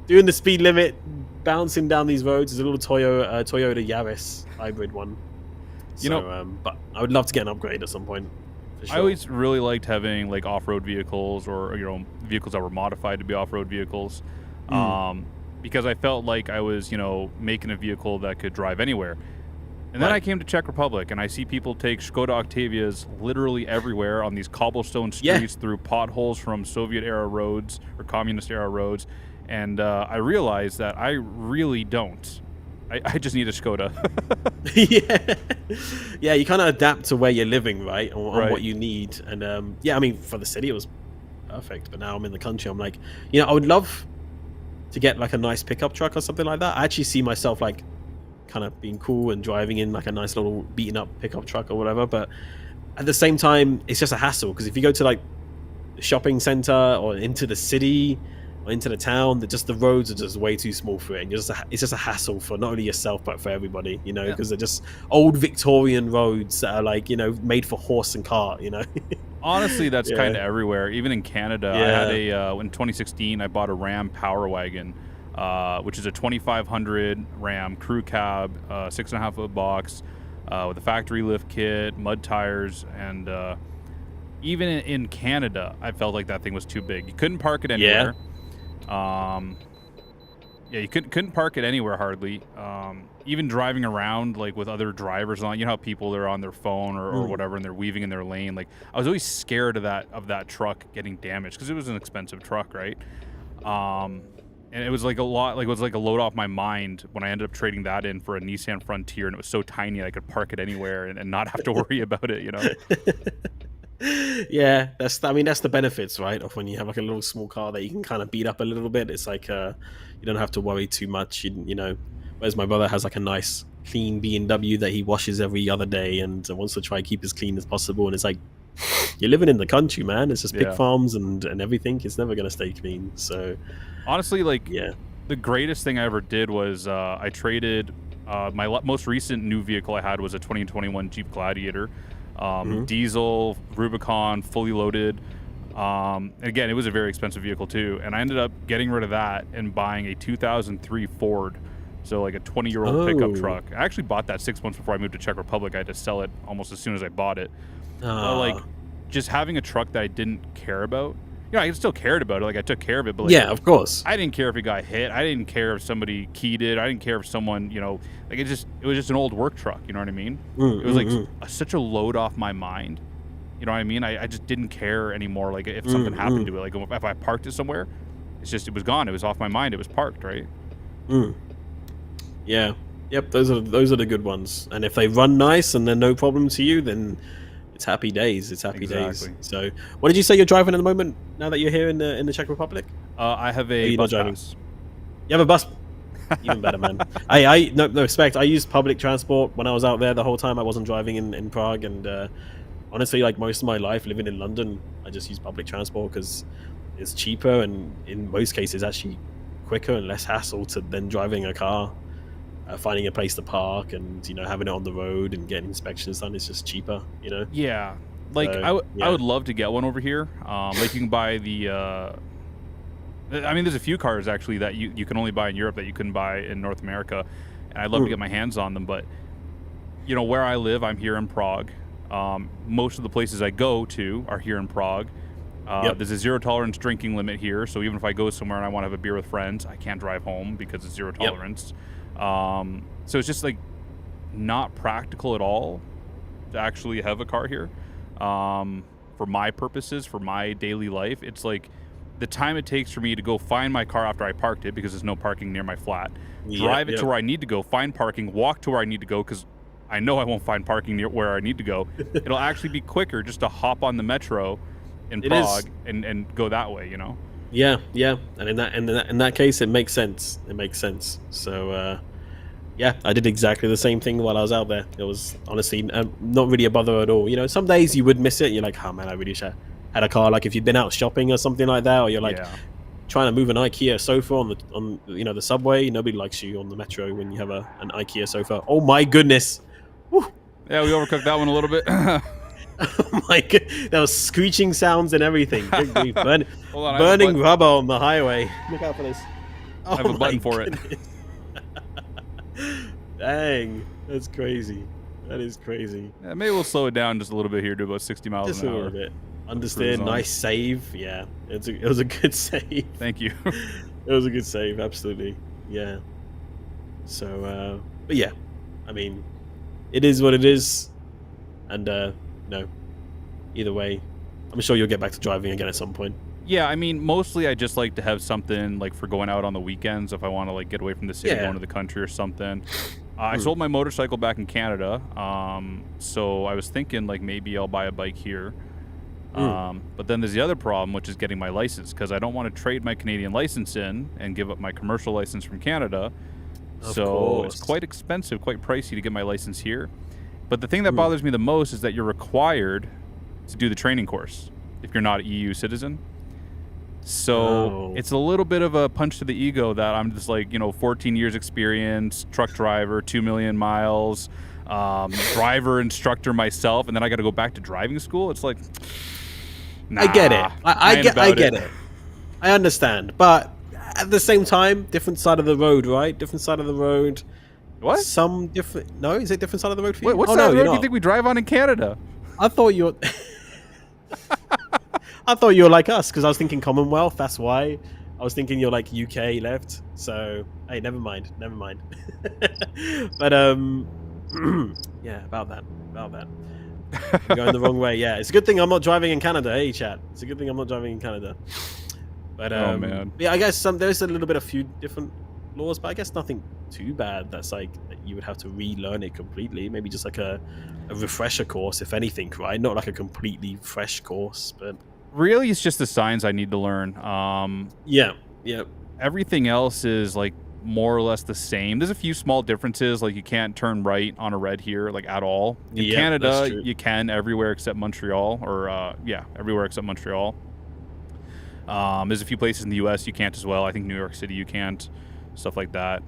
S1: doing the speed limit, bouncing down these roads. There's a little Toyota Yaris hybrid one. But I would love to get an upgrade at some point. For sure.
S2: I always really liked having like off-road vehicles, or vehicles that were modified to be off-road vehicles, because I felt like I was making a vehicle that could drive anywhere. And then I came to Czech Republic, and I see people take Skoda Octavias literally everywhere on these cobblestone streets through potholes from Soviet-era roads or communist-era roads, and I realized that I really don't. I just need a Skoda.
S1: yeah, you kind of adapt to where you're living, right, on what you need. And I mean, for the city it was perfect, but now I'm in the country, I'm like, I would love to get like a nice pickup truck or something like that. I actually see myself like kind of being cool and driving in like a nice little beaten up pickup truck or whatever, but at the same time it's just a hassle, because if you go to like the shopping center or into the city or into the town, that just the roads are just way too small for it, and it's just a hassle for not only yourself but for everybody, because they're just old Victorian roads that are like made for horse and cart.
S2: Honestly, that's kind of everywhere. Even in Canada, I had in 2016 I bought a Ram Power Wagon, which is a 2500 Ram crew cab, 6.5 foot box, with a factory lift kit, mud tires, and even in Canada I felt like that thing was too big. You couldn't park it anywhere. You couldn't park it anywhere hardly. Even driving around like with other drivers on, how people are on their phone or whatever, and they're weaving in their lane. Like I was always scared of that truck getting damaged, because it was an expensive truck, right? And it was like a lot, like it was like a load off my mind when I ended up trading that in for a Nissan Frontier, and it was so tiny I could park it anywhere and not have to worry about it.
S1: Yeah, that's the benefits, right, of when you have like a little small car that you can kind of beat up a little bit. It's like you don't have to worry too much. Whereas my brother has like a nice clean BMW that he washes every other day and wants to try and keep as clean as possible. And it's like, you're living in the country, man. It's just pig farms and everything. It's never gonna stay clean. So
S2: honestly, the greatest thing I ever did was I traded my most recent new vehicle I had was a 2021 Jeep Gladiator. Diesel, Rubicon, fully loaded. Again, it was a very expensive vehicle too, and I ended up getting rid of that and buying a 2003 Ford, so like a 20-year-old pickup truck. I actually bought that 6 months before I moved to Czech Republic. I had to sell it almost as soon as I bought it. Like just having a truck that I didn't care about. I still cared about it. Like I took care of it, but like,
S1: yeah, of course.
S2: I didn't care if it got hit. I didn't care if somebody keyed it. I didn't care if someone, like it was just an old work truck. You know what I mean? It was like such a load off my mind. You know what I mean? I just didn't care anymore. Like if something happened to it, like if I parked it somewhere, it was gone. It was off my mind. It was parked, right?
S1: Yeah. Yep. Those are the good ones. And if they run nice and they're no problem to you, then it's happy days. It's happy days. So, what did you say you're driving at the moment? Now that you're here in the Czech Republic,
S2: I have a bus pass.
S1: You have a bus. Even better, man. No respect. I used public transport when I was out there the whole time. I wasn't driving in Prague, and honestly, like most of my life living in London, I just use public transport because it's cheaper and in most cases actually quicker and less hassle than driving a car. Finding a place to park and having it on the road and getting inspections done is just cheaper.
S2: Yeah, Like
S1: So,
S2: I
S1: yeah.
S2: would love to get one over here. Like you can buy the. I mean, there's a few cars actually that you can only buy in Europe that you couldn't buy in North America, and I'd love to get my hands on them. But where I live, I'm here in Prague. Most of the places I go to are here in Prague.
S1: Yep.
S2: There's a zero tolerance drinking limit here, so even if I go somewhere and I want to have a beer with friends, I can't drive home because it's zero tolerance. So it's just like not practical at all to actually have a car here. For my purposes, for my daily life, it's like the time it takes for me to go find my car after I parked it because there's no parking near my flat, drive it to where I need to go, find parking, walk to where I need to go because I know I won't find parking near where I need to go. It'll actually be quicker just to hop on the metro in Prague and go that way,
S1: Yeah, and in that case, it makes sense. It makes sense. So yeah, I did exactly the same thing while I was out there. It was honestly not really a bother at all. Some days you would miss it. You're like, oh man, I really wish I had a car. Like if you've been out shopping or something like that, or you're like trying to move an IKEA sofa on the subway. Nobody likes you on the metro when you have an IKEA sofa. Oh my goodness. Woo.
S2: Yeah, we overcooked that one a little bit.
S1: Oh my god, there was screeching sounds and everything. Burning
S2: on,
S1: rubber on the highway. Look out for this.
S2: I have a button for it.
S1: Dang, that's crazy. That is crazy.
S2: Yeah, maybe we'll slow it down just a little bit here to about 60 miles
S1: Just
S2: an
S1: a
S2: hour.
S1: little bit. Understand. Nice save. Yeah, it was a good save.
S2: Thank you.
S1: It was a good save. Absolutely. Yeah. So, but yeah, I mean, it is what it is, and no, either way, I'm sure you'll get back to driving again at some point.
S2: Yeah, I mean, mostly I just like to have something like for going out on the weekends if I want to like get away from the city, going to the country or something. I sold my motorcycle back in Canada, so I was thinking like maybe I'll buy a bike here. But then there's the other problem, which is getting my license, because I don't want to trade my Canadian license in and give up my commercial license from Canada. So it's quite expensive, quite pricey to get my license here. But the thing that bothers me the most is that you're required to do the training course if you're not an EU citizen. So it's a little bit of a punch to the ego that I'm just like, 14 years experience, truck driver, 2 million miles, driver instructor myself, and then I got to go back to driving school. It's like, nah,
S1: I get it. I get it. I understand, but at the same time, different side of the road, right? Different side of the road.
S2: What?
S1: Some different. No, is it different side of the road for you?
S2: What side of the road do you think we drive on in Canada?
S1: I thought you were. I thought you were like us because I was thinking Commonwealth. That's why I was thinking you're like UK left. So hey, never mind. But yeah, about that. I'm going the wrong way. Yeah, it's a good thing I'm not driving in Canada. Hey, chat. It's a good thing I'm not driving in Canada. But
S2: oh man,
S1: yeah, I guess there's a little bit of few different laws, but I guess nothing too bad. That's like that you would have to relearn it completely. Maybe just like a refresher course, if anything, right? Not like a completely fresh course, but
S2: really, it's just the signs I need to learn.
S1: Yeah.
S2: Everything else is like more or less the same. There's a few small differences, like you can't turn right on a red here, like at all. In Canada, you can everywhere except Montreal, or everywhere except Montreal. There's a few places in the U.S. you can't as well. I think New York City you can't, stuff like that.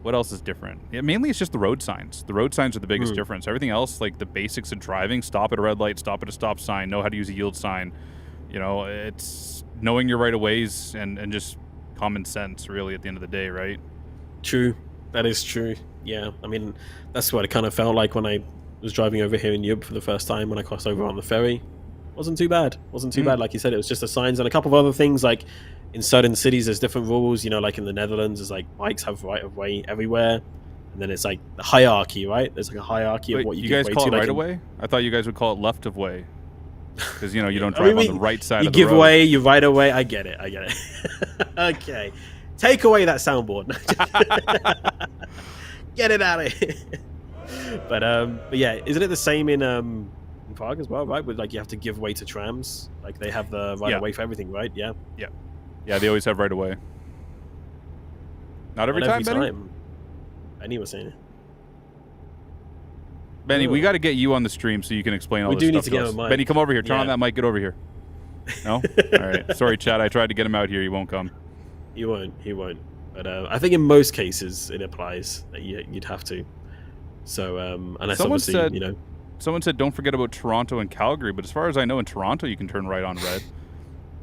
S2: What else is different? Yeah, mainly it's just the road signs. The road signs are the biggest difference. Everything else, like the basics of driving, stop at a red light, stop at a stop sign, know how to use a yield sign. It's knowing your right of ways and just common sense, really, at the end of the day, right?
S1: True. That is true. Yeah. I mean, that's what it kind of felt like when I was driving over here in Europe for the first time when I crossed over on the ferry. Wasn't too bad. Like you said, it was just the signs and a couple of other things. Like in certain cities, there's different rules. Like in the Netherlands, there's like bikes have right of way everywhere, and then it's like the hierarchy, right? There's like a hierarchy of what you
S2: guys
S1: give
S2: call
S1: way
S2: it
S1: to.
S2: right of way. I thought you guys would call it left of way, because you don't drive on the right side
S1: you
S2: of the road.
S1: give way, you right away. I get it. Okay, take away that soundboard. Get it out of here. But yeah, isn't it the same in Prague as well, right? With like you have to give way to trams, like they have the right of way for everything, right? Yeah,
S2: they always have right of way. Not every time, Benny?
S1: Benny was saying it.
S2: Benny, we got to get you on the stream so you can explain all this stuff. We do need to get him a mic. Benny, come over here. Turn on that mic. Get over here. No? All right. Sorry, Chad. I tried to get him out here. He won't come.
S1: He won't. But I think in most cases it applies that you'd have to. So, unless
S2: Someone
S1: obviously,
S2: said, someone said don't forget about Toronto and Calgary, but as far as I know, in Toronto you can turn right on red.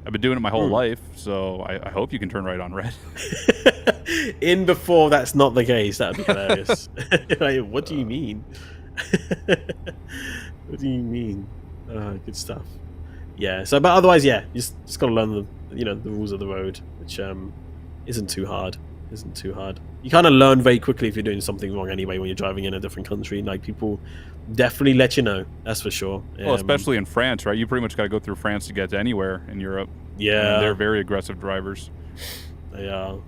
S2: I've been doing it my whole life, so I hope you can turn right on red.
S1: In before that's not the case, that'd be hilarious. Like, what do you mean? What do you mean? Good stuff. Yeah. So, but otherwise, yeah, you just gotta learn the rules of the road, which isn't too hard. Isn't too hard. You kind of learn very quickly if you're doing something wrong anyway when you're driving in a different country. Like, people definitely let you know. That's for sure.
S2: Well, especially in France, right? You pretty much got to go through France to get to anywhere in Europe.
S1: Yeah,
S2: and they're very aggressive drivers.
S1: They are.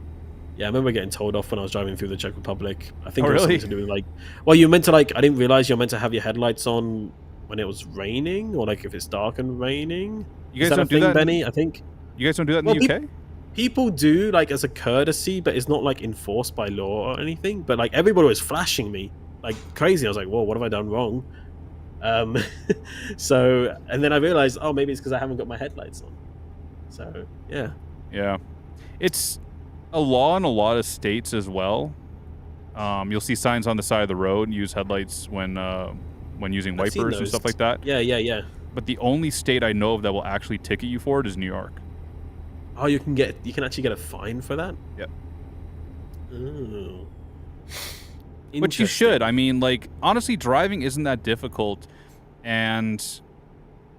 S1: Yeah, I remember getting told off when I was driving through the Czech Republic. I think
S2: Oh,
S1: it was
S2: really?
S1: something to do with like, well, you're meant to I didn't realize you're meant to have your headlights on when it was raining, or like if it's dark and raining.
S2: You guys
S1: Is that
S2: don't
S1: a
S2: do
S1: thing,
S2: that,
S1: Benny? I think
S2: You guys don't do that in
S1: Well,
S2: the UK?
S1: people do, like, as a courtesy, but it's not like enforced by law or anything. But like everybody was flashing me like crazy. I was like, whoa, what have I done wrong? So, and then I realized, oh, maybe it's because I haven't got my headlights on. So yeah.
S2: Yeah. It's a law in a lot of states as well. You'll see signs on the side of the road, use headlights when using
S1: I've seen
S2: wipers and
S1: those.
S2: stuff like that.
S1: Yeah.
S2: But the only state I know of that will actually ticket you for it is New York.
S1: Oh, you can actually get a fine for that?
S2: Yep.
S1: Oh.
S2: Which you should. I mean, like, honestly, driving isn't that difficult. And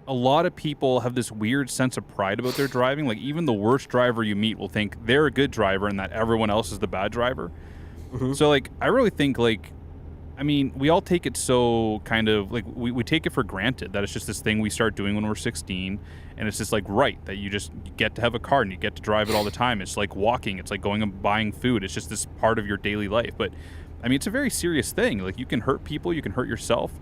S2: a lot of people have this weird sense of pride about their driving. Like, even the worst driver you meet will think they're a good driver and that everyone else is the bad driver.
S1: Mm-hmm.
S2: So, like, I really think, like, I mean, we all take it so kind of, like, we take it for granted that it's just this thing we start doing when we're 16. And it's just, like, right, that you get to have a car and you get to drive it all the time. It's like walking. It's like going and buying food. It's just this part of your daily life. But, I mean, it's a very serious thing. Like, you can hurt people. You can hurt yourself.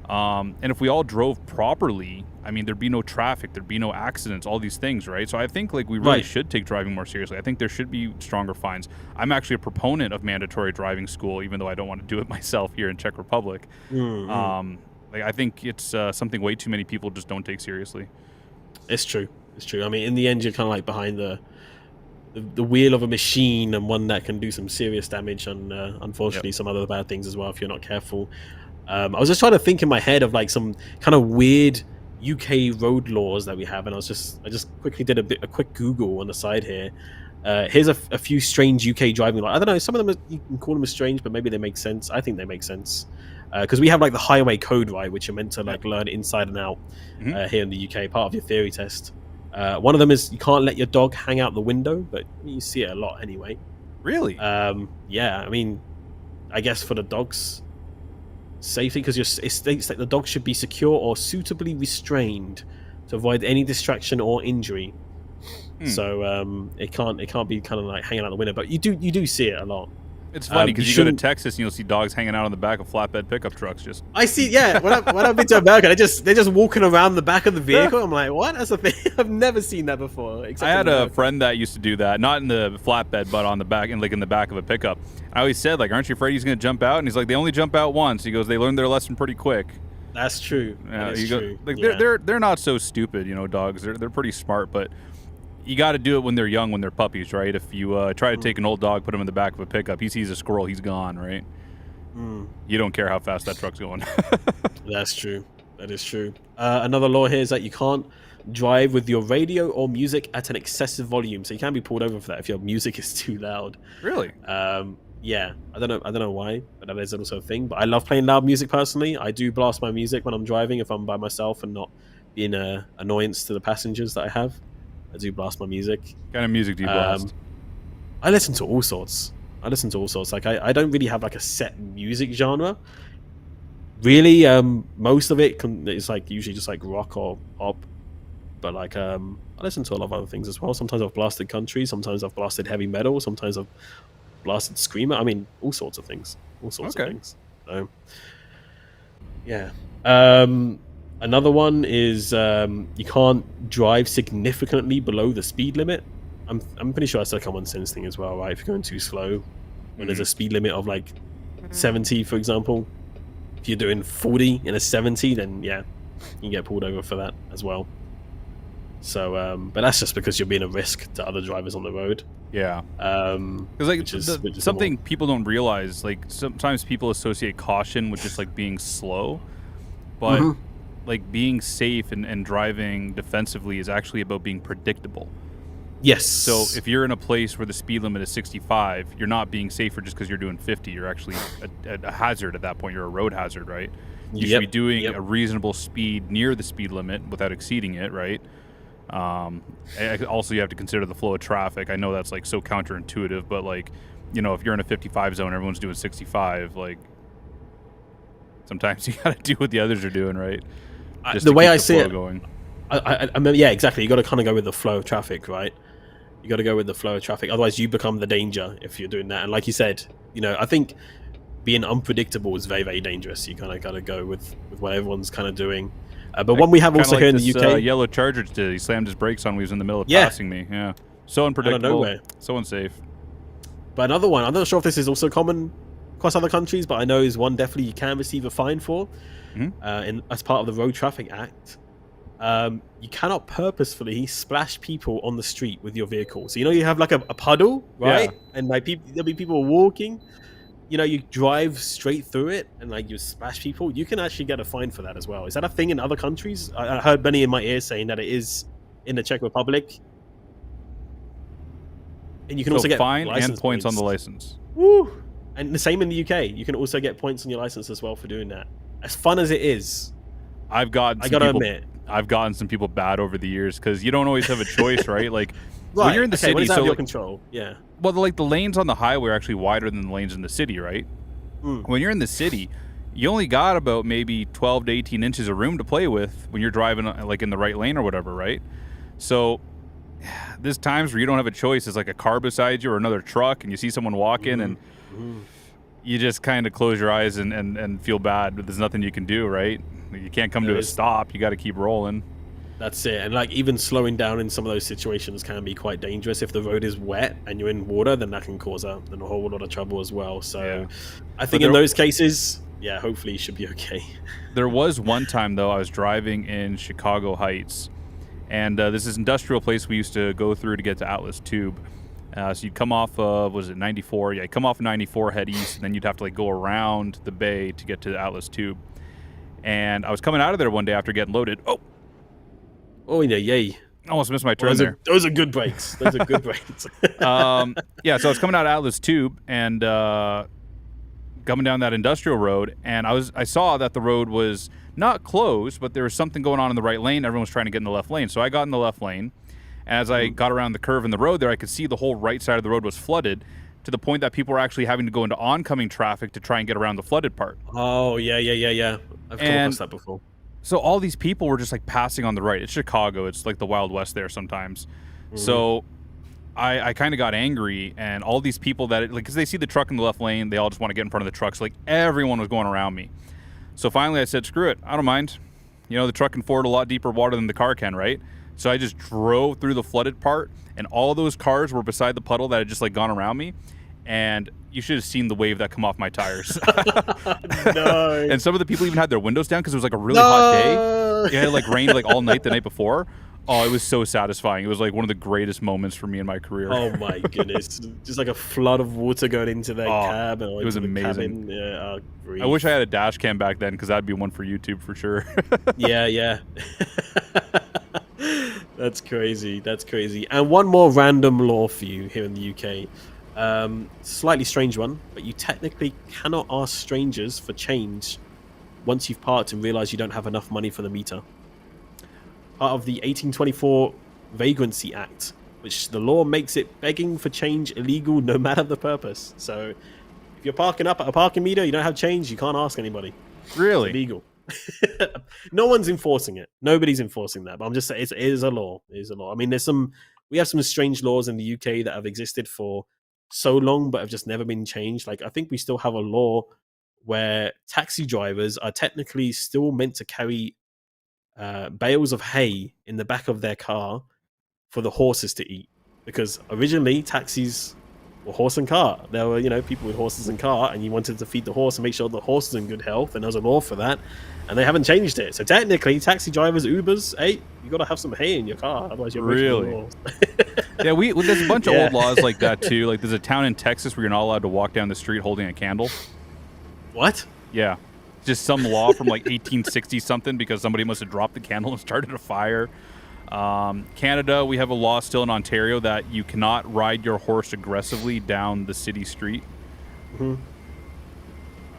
S2: And if we all drove properly, I mean, there'd be no traffic, there'd be no accidents, all these things, right? So I think, like, we really should take driving more seriously. I think there should be stronger fines. I'm actually a proponent of mandatory driving school, even though I don't want to do it myself here in Czech Republic.
S1: Mm-hmm.
S2: Like, I think it's something way too many people just don't take seriously.
S1: It's true. It's true. I mean, in the end, you're kind of like behind the wheel of a machine, and one that can do some serious damage, and unfortunately some other bad things as well if you're not careful. I was just trying to think in my head of like some kind of weird UK road laws that we have, and I just quickly did a quick Google on the side here. Here's a few strange UK driving laws. I don't know, some of them you can call them as strange, but maybe they make sense. I think they make sense because we have like the highway code, right, which you're meant to like learn inside and out here in the UK, part of your theory test. One of them is you can't let your dog hang out the window, but you see it a lot anyway.
S2: Really?
S1: Yeah, I mean, I guess for the dog's safety, because it states that the dog should be secure or suitably restrained to avoid any distraction or injury. So it can't be kind of like hanging out the window, but you do see it a lot.
S2: It's funny because you go to Texas and you'll see dogs hanging out on the back of flatbed pickup trucks. I
S1: see, yeah. When I've been to America, they're just walking around the back of the vehicle. I'm like, what? That's a thing. I've never seen that before.
S2: I had a friend that used to do that, not in the flatbed, but on the back, in the back of a pickup. I always said, like, aren't you afraid he's going to jump out? And he's like, they only jump out once. He goes, they learned their lesson pretty quick.
S1: That's true. That is true.
S2: Like, they're not so stupid, dogs. They're pretty smart, but you got to do it when they're young, when they're puppies, right? If you try to take an old dog, put him in the back of a pickup, he sees a squirrel, he's gone, right? You don't care how fast that truck's going.
S1: That's true. That is true. Another law here is that you can't drive with your radio or music at an excessive volume, so you can be pulled over for that if your music is too loud.
S2: Really?
S1: Yeah. I don't know why, but that is also a thing. But I love playing loud music personally. I do blast my music when I'm driving if I'm by myself and not being an annoyance to the passengers that I have. I do blast my music.
S2: What kind of music do you blast?
S1: I listen to all sorts. Like, I don't really have like a set music genre. Really, most of it is like usually just like rock or pop. But like, I listen to a lot of other things as well. Sometimes I've blasted country. Sometimes I've blasted heavy metal. Sometimes I've blasted screamer. I mean, all sorts of things. All sorts of things. So, yeah. Another one is you can't drive significantly below the speed limit. I'm pretty sure that's a common sense thing as well, right? If you're going too slow, when there's a speed limit of like 70, for example, if you're doing 40 in a 70, then yeah, you can get pulled over for that as well. So, but that's just because you're being a risk to other drivers on the road.
S2: Yeah. Because like something people don't realize, like sometimes people associate caution with just like being slow. but like being safe and driving defensively is actually about being predictable.
S1: Yes.
S2: So if you're in a place where the speed limit is 65, you're not being safer just because you're doing 50. You're actually a hazard at that point. You're a road hazard, right? You should be doing a reasonable speed near the speed limit without exceeding it, right? Also, you have to consider the flow of traffic. I know that's like so counterintuitive, but like, you know, if you're in a 55 zone, everyone's doing 65. Like, sometimes you got to do what the others are doing, right?
S1: Just the way I see it, going. I mean, yeah, exactly. You got to kind of go with the flow of traffic, right? You got to go with the flow of traffic. Otherwise, you become the danger if you're doing that. And like you said, you know, I think being unpredictable is very, very dangerous. You kind of got to go with what everyone's kind of doing. But one we have also here in the UK,
S2: yellow Charger did. He slammed his brakes on when he was in the middle of passing me. Yeah, so unpredictable, so unsafe.
S1: But another one, I'm not sure if this is also common across other countries, but I know is one definitely you can receive a fine for, as part of the Road Traffic Act. You cannot purposefully splash people on the street with your vehicle. So you know you have like a puddle, right? Yeah. And like there'll be people walking. You know, you drive straight through it and like you splash people. You can actually get a fine for that as well. Is that a thing in other countries? I heard Benny in my ear saying that it is in the Czech Republic. And you can also get
S2: fine and points on the license.
S1: Woo! And the same in the UK. You can also get points on your license as well for doing that. As fun as it is,
S2: I've gotten some people bad over the years because you don't always have a choice, right? Like when you're in the city,
S1: what is out of your control? Yeah.
S2: Well, like the lanes on the highway are actually wider than the lanes in the city, right? When you're in the city, you only got about maybe 12 to 18 inches of room to play with when you're driving like in the right lane or whatever, right? So there's times where you don't have a choice. It's like a car beside you or another truck, and you see someone walking, and you just kind of close your eyes and feel bad, but there's nothing you can do, right? You can't come to a stop. You got to keep rolling.
S1: That's it. And like even slowing down in some of those situations can be quite dangerous. If the road is wet and you're in water, then that can cause a whole lot of trouble as well. So I think in those cases, hopefully you should be okay.
S2: There was one time though, I was driving in Chicago Heights, and this is an industrial place we used to go through to get to Atlas Tube. So you'd come off of, was it 94? Yeah, you'd come off of 94, head east, and then you'd have to like go around the bay to get to the Atlas Tube. And I was coming out of there one day after getting loaded.
S1: Oh, yay.
S2: Almost missed my turn there.
S1: Those are good brakes. Those are good brakes.
S2: So I was coming out of Atlas Tube and coming down that industrial road, and I saw that the road was not closed, but there was something going on in the right lane. Everyone was trying to get in the left lane. So I got in the left lane, and as I got around the curve in the road there, I could see the whole right side of the road was flooded to the point that people were actually having to go into oncoming traffic to try and get around the flooded part.
S1: Oh, yeah. I've come across that before.
S2: So all these people were just like passing on the right. It's Chicago. It's like the Wild West there sometimes. So I kind of got angry, and all these people that, like, because they see the truck in the left lane, they all just want to get in front of the truck. So like everyone was going around me. So finally I said, screw it. I don't mind. You know, the truck can ford a lot deeper water than the car can, right? So I just drove through the flooded part, and all those cars were beside the puddle that had just like gone around me. And you should have seen the wave that come off my tires.
S1: No.
S2: And some of the people even had their windows down because it was like a really hot day. It had like rained like all night the night before. Oh, it was so satisfying. It was like one of the greatest moments for me in my career.
S1: Oh my goodness. Just like a flood of water going into their cab. And
S2: it was amazing.
S1: Yeah,
S2: I wish I had a dash cam back then because that'd be one for YouTube for sure.
S1: Yeah. That's crazy. And one more random law for you here in the UK. Slightly strange one, but you technically cannot ask strangers for change once you've parked and realize you don't have enough money for the meter. Part of the 1824 Vagrancy Act, which the law makes it begging for change illegal no matter the purpose. So if you're parking up at a parking meter, you don't have change, you can't ask anybody.
S2: Really?
S1: It's illegal. No one's enforcing it. Nobody's enforcing that, but I'm just saying it is a law. It is a law. I mean, we have some strange laws in the UK that have existed for so long but have just never been changed. Like I think we still have a law where taxi drivers are technically still meant to carry bales of hay in the back of their car for the horses to eat, because originally taxis were horse and cart. There were people with horses and cart, and you wanted to feed the horse and make sure the horse is in good health, and there was a law for that, and they haven't changed it. So technically taxi drivers, Ubers, hey, you got to have some hay in your car, otherwise you're breaking the laws.
S2: Yeah, there's a bunch of old laws like that too. Like there's a town in Texas where you're not allowed to walk down the street holding a candle.
S1: What?
S2: Yeah. just some law from like 1860 something because somebody must have dropped the candle and started a fire. Canada, we have a law still in Ontario that you cannot ride your horse aggressively down the city street.
S1: Mm-hmm.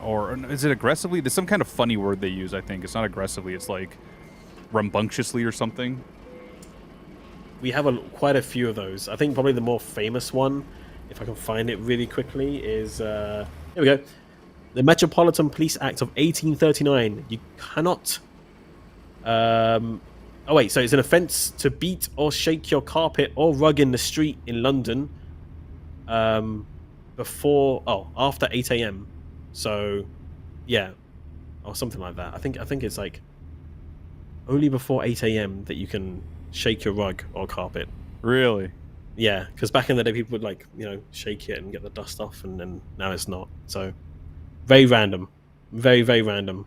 S2: Or is it aggressively? There's some kind of funny word they use, I think. It's not aggressively. It's like rambunctiously or something.
S1: We have quite a few of those. I think probably the more famous one, if I can find it really quickly, is... here we go. The Metropolitan Police Act of 1839. You cannot... oh, wait. So it's an offence to beat or shake your carpet or rug in the street in London after 8 a.m. So, yeah. Or something like that. I think it's like only before 8 a.m. that you can shake your rug or carpet.
S2: Really?
S1: Yeah, because back in the day, people would like, shake it and get the dust off, and then now it's not. So, very random. Very, very random.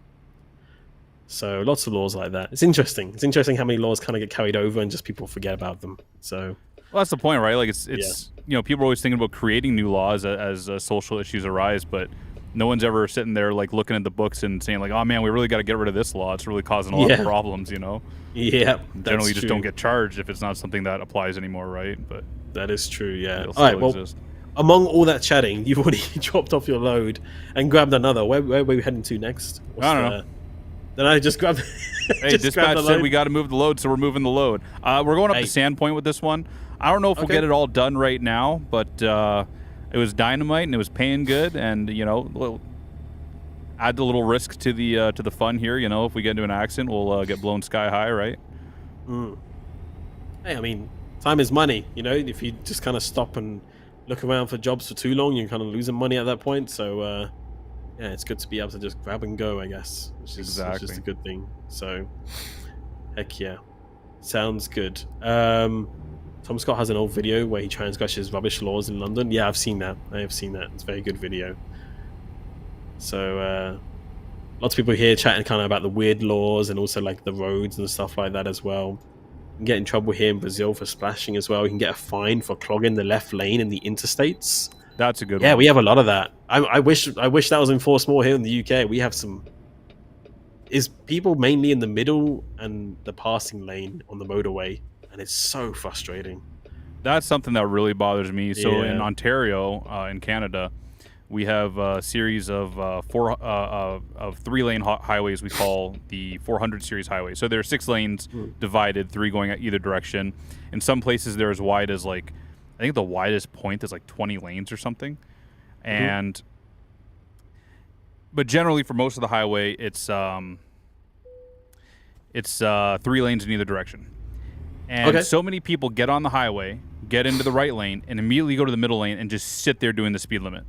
S1: So, lots of laws like that. It's interesting. It's interesting how many laws kind of get carried over and just people forget about them. So,
S2: well, that's the point, right? Like, it's people are always thinking about creating new laws as social issues arise, but no one's ever sitting there like looking at the books and saying like, oh man, we really got to get rid of this law. It's really causing a lot of problems,
S1: Yeah.
S2: Generally, you just don't get charged if it's not something that applies anymore, right? But
S1: that is true, yeah.
S2: All right, well,
S1: among all that chatting, you've already dropped off your load and grabbed another. Where are we heading to next?
S2: I don't know.
S1: Then I just grabbed...
S2: Hey, dispatch said we got to move the load, so we're moving the load. We're going up to Sandpoint with this one. I don't know if we'll get it all done right now, but it was dynamite and it was paying good, and add a little risk to the fun here. If we get into an accident, we'll get blown sky high, right?
S1: Hey, I mean, time is money. If you just kind of stop and look around for jobs for too long, you're kind of losing money at that point. So, yeah, it's good to be able to just grab and go, I guess, which is just a good thing. So, heck yeah, sounds good. Tom Scott has an old video where he transgresses rubbish laws in London. Yeah, I've seen that. I have seen that. It's a very good video. So, lots of people here chatting kind of about the weird laws and also like the roads and stuff like that as well. You can get in trouble here in Brazil for splashing as well. You can get a fine for clogging the left lane in the interstates.
S2: That's a good one.
S1: Yeah, we have a lot of that. I wish that was enforced more here in the UK. We have some... Is people mainly in the middle and the passing lane on the motorway, and it's so frustrating.
S2: That's something that really bothers me. So in Ontario, in Canada, we have a series of 3-lane highways we call the 400 series highway. So there are 6 lanes divided, 3 going at either direction. In some places, they're as wide as I think the widest point is like 20 lanes or something. And but generally for most of the highway, it's 3 lanes in either direction. And so many people get on the highway, get into the right lane, and immediately go to the middle lane and just sit there doing the speed limit,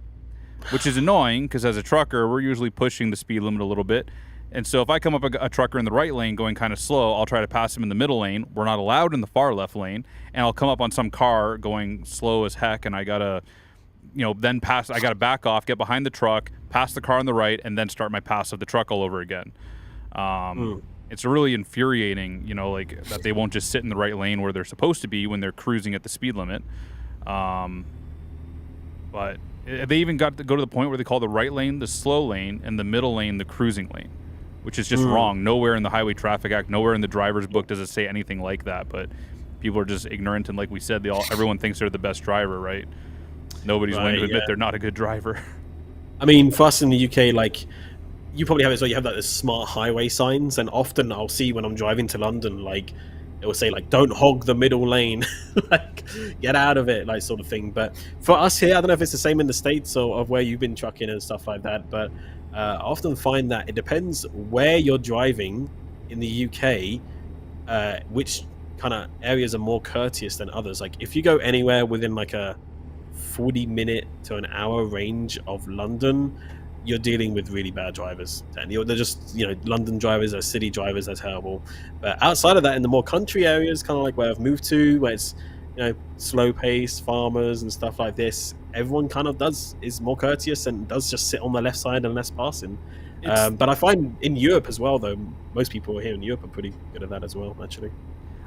S2: which is annoying because as a trucker, we're usually pushing the speed limit a little bit. And so if I come up a trucker in the right lane going kind of slow, I'll try to pass him in the middle lane. We're not allowed in the far left lane. And I'll come up on some car going slow as heck, and I got to, then pass. I got to back off, get behind the truck, pass the car on the right, and then start my pass of the truck all over again. It's really infuriating, like that they won't just sit in the right lane where they're supposed to be when they're cruising at the speed limit. But they even got to go to the point where they call the right lane the slow lane and the middle lane the cruising lane, which is just wrong. Nowhere in the Highway Traffic Act, nowhere in the driver's book does it say anything like that. But people are just ignorant, and like we said, everyone thinks they're the best driver, right? Nobody's willing to admit they're not a good driver.
S1: I mean, for us in the UK, like, you probably have it as well. You have like the smart highway signs, and often I'll see when I'm driving to London, like, it will say like, don't hog the middle lane, like, get out of it, like, sort of thing. But for us here, I don't know if it's the same in the States or of where you've been trucking and stuff like that, but I often find that it depends where you're driving in the UK, which kind of areas are more courteous than others. Like, if you go anywhere within like a 40-minute to an hour range of London, you're dealing with really bad drivers, and they're just, London drivers are city drivers, they're terrible. But outside of that, in the more country areas, kind of like where I've moved to, where it's, slow paced farmers and stuff like this, everyone kind of is more courteous and does just sit on the left side and less passing. But I find in Europe as well, though, most people here in Europe are pretty good at that as well, actually.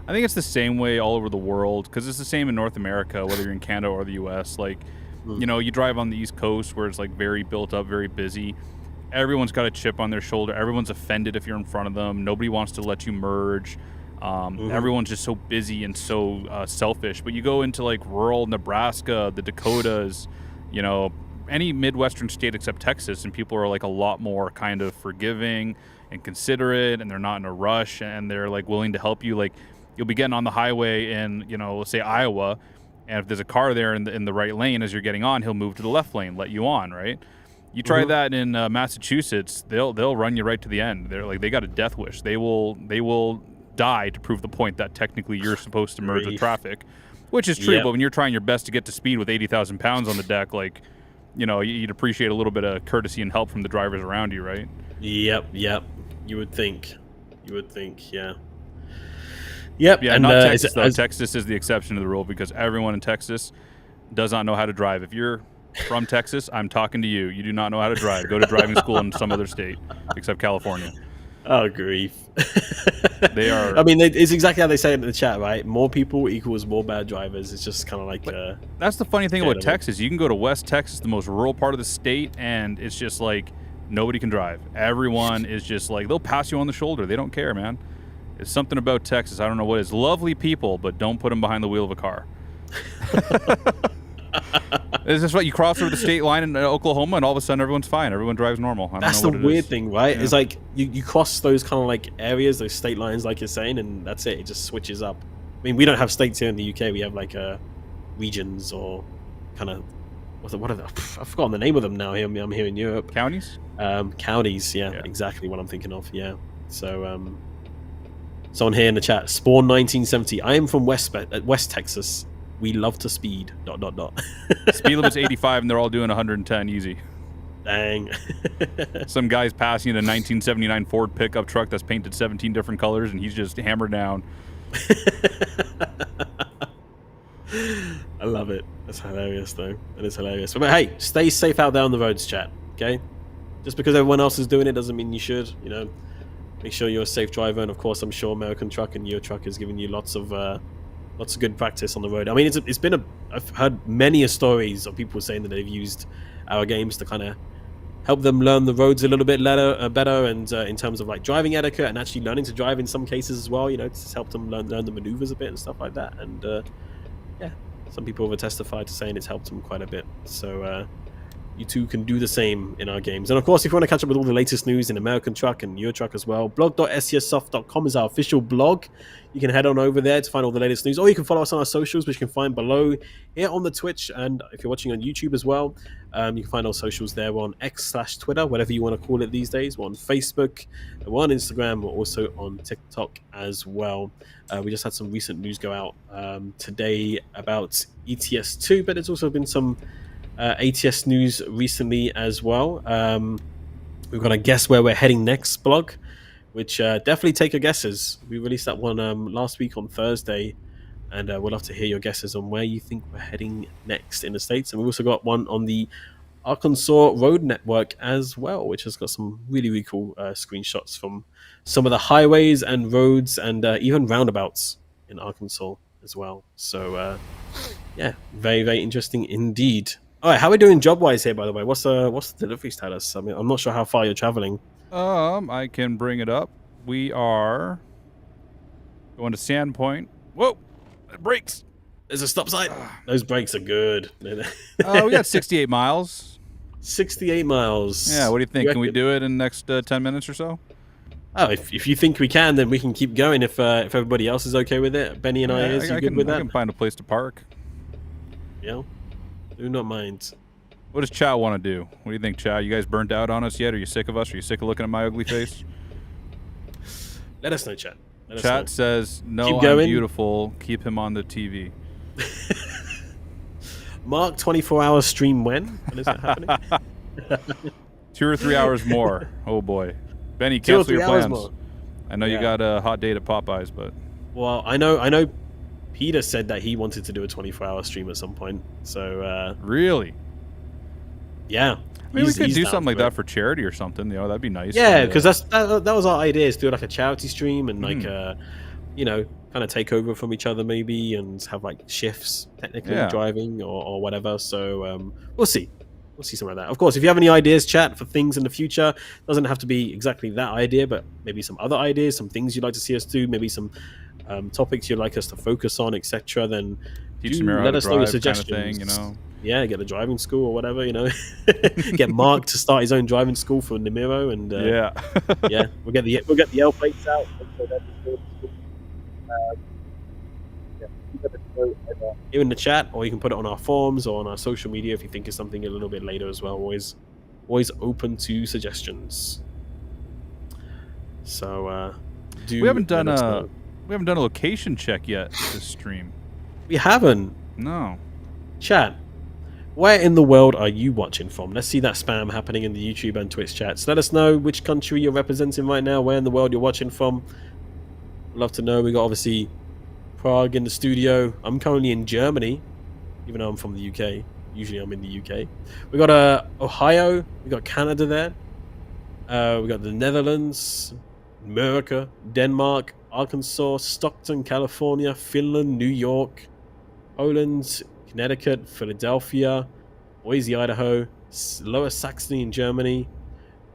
S2: I think it's the same way all over the world, because it's the same in North America, whether you're in Canada or the US. Like, you drive on the East Coast where it's like very built up, very busy. everyone's got a chip on their shoulder. Everyone's offended if you're in front of them. Nobody wants to let you merge. Everyone's just so busy and so selfish. But you go into like rural Nebraska, the Dakotas, you know, any Midwestern state except Texas, and people are like a lot more kind of forgiving and considerate, and they're not in a rush, and they're like willing to help you. Like you'll be getting on the highway in, you know, let's say Iowa, and if there's a car there in the right lane as you're getting on, he'll move to the left lane, let you on, right? You try that in Massachusetts, they'll run you right to the end. They're like, they got a death wish. They will die to prove the point that technically you're supposed to merge with traffic, which is true. But when you're trying your best to get to speed with 80,000 pounds on the deck, like, you know, you'd appreciate a little bit of courtesy and help from the drivers around you, right?
S1: Yep. You would think. Yeah.
S2: Yeah, and not Texas, though. Texas is the exception to the rule because everyone in Texas does not know how to drive. If you're from Texas, I'm talking to you. You do not know how to drive. Go to driving school in some other state except California.
S1: Oh, grief.
S2: They are...
S1: I mean, it's exactly how they say it in the chat, right? More people equals more bad drivers. It's just kind of like...
S2: that's the funny thing about Texas. You can go to West Texas, the most rural part of the state, and it's just like nobody can drive. Everyone is just like, they'll pass you on the shoulder. They don't care, man. It's something about Texas. I don't know what it is. Lovely people, but don't put them behind the wheel of a car. It's just what you cross over the state line in Oklahoma, and all of a sudden everyone's fine. Everyone drives normal.
S1: That's the weird thing, right? Yeah. It's like you cross those kind of like areas, those state lines, like you're saying, and that's it. It just switches up. I mean, we don't have states here in the UK. We have like regions or kind of what are they? I've forgotten the name of them now. Here I'm here in Europe.
S2: Counties.
S1: Counties. Yeah, exactly what I'm thinking of. Yeah. So someone here in the chat, Spawn 1970. I am from West Texas. We love to speed. ...
S2: Speed limit's 85, and they're all doing 110 easy.
S1: Dang.
S2: Some guy's passing in a 1979 Ford pickup truck that's painted 17 different colors, and he's just hammered down.
S1: I love it. That's hilarious, though. That is hilarious. But hey, stay safe out there on the roads, chat. Okay? Just because everyone else is doing it doesn't mean you should. You know, make sure you're a safe driver. And of course, I'm sure American Truck and Euro Truck is giving you lots of good practice on the road. I mean, it's been I've heard many stories of people saying that they've used our games to kind of help them learn the roads a little bit better, and in terms of like driving etiquette and actually learning to drive in some cases as well. You know, to help them learn the maneuvers a bit and stuff like that. And yeah, some people have testified to saying it's helped them quite a bit. So you too can do the same in our games. And of course, if you want to catch up with all the latest news in American Truck and Euro Truck as well, blog.scssoft.com is our official blog. You can head on over there to find all the latest news, or you can follow us on our socials, which you can find below here on the Twitch. And if you're watching on YouTube as well, you can find our socials there. We're on X/Twitter, whatever you want to call it these days. We're on Facebook, we're on Instagram, we're also on TikTok as well. We just had some recent news go out today about ETS 2, but there's also been some ATS news recently as well. We've got a guess where we're heading next blog, which definitely take your guesses. We released that one last week on Thursday, and we'll love to hear your guesses on where you think we're heading next in the States. And we've also got one on the Arkansas Road Network as well, which has got some really, really cool screenshots from some of the highways and roads and even roundabouts in Arkansas as well. So yeah, very, very interesting indeed. All right, how are we doing job-wise here, by the way? What's the delivery status? I mean, I'm not sure how far you're traveling.
S2: I can bring it up. We are going to Sandpoint. Whoa, it brakes.
S1: There's a stop sign. Those brakes are good.
S2: We got 68 miles.
S1: 68 miles.
S2: Yeah, what do you think? Can we do it in the next 10 minutes or so?
S1: Oh, if you think we can, then we can keep going if everybody else is okay with it. Benny and I, you good with that?
S2: I can find a place to park.
S1: Yeah. Do not mind.
S2: What does Chow want to do? What do you think, Chow? You guys burnt out on us yet? Are you sick of us? Are you sick of looking at my ugly face?
S1: Let us know, chat.
S2: Chat says, no, I'm beautiful. Keep him on the TV.
S1: Mark, 24-hour stream when? When is that happening?
S2: 2 or 3 hours more. Oh, boy. Benny, cancel your plans.
S1: More.
S2: I know you got a hot date at Popeyes, but...
S1: Well, I know Peter said that he wanted to do a 24-hour stream at some point. So
S2: really,
S1: yeah.
S2: Maybe we could do something like that for charity or something. You know, that'd be nice.
S1: Yeah, because that was our idea, is do like a charity stream and like you know, kind of take over from each other maybe and have like shifts technically driving or whatever. So we'll see. we'll see something like that. Of course, if you have any ideas, chat, for things in the future, doesn't have to be exactly that idea, but maybe some other ideas, some things you'd like to see us do, maybe some topics you'd like us to focus on, etc. Then
S2: Teach
S1: do
S2: Samira how
S1: let
S2: to
S1: us know your
S2: drive, kind of
S1: suggestions.
S2: thing, you know.
S1: Yeah, get the driving school or whatever, get Mark to start his own driving school for Namiro, and
S2: Yeah.
S1: yeah, we'll get the L plates out. Here in the chat, or you can put it on our forums or on our social media if you think it's something a little bit later as well. Always open to suggestions. So do
S2: we haven't
S1: let
S2: done
S1: us
S2: a
S1: know.
S2: location check yet this stream.
S1: We haven't.
S2: No.
S1: Chat, where in the world are you watching from? Let's see that spam happening in the YouTube and Twitch chats. Let us know which country you're representing right now, where in the world you're watching from. Love to know. We got obviously Prague in the studio. I'm currently in Germany, even though I'm from the UK. Usually I'm in the UK. We got Ohio. We got Canada there. We got the Netherlands, America, Denmark, Arkansas, Stockton, California, Finland, New York, Poland, Connecticut, Philadelphia, Boise, Idaho, Lower Saxony in Germany,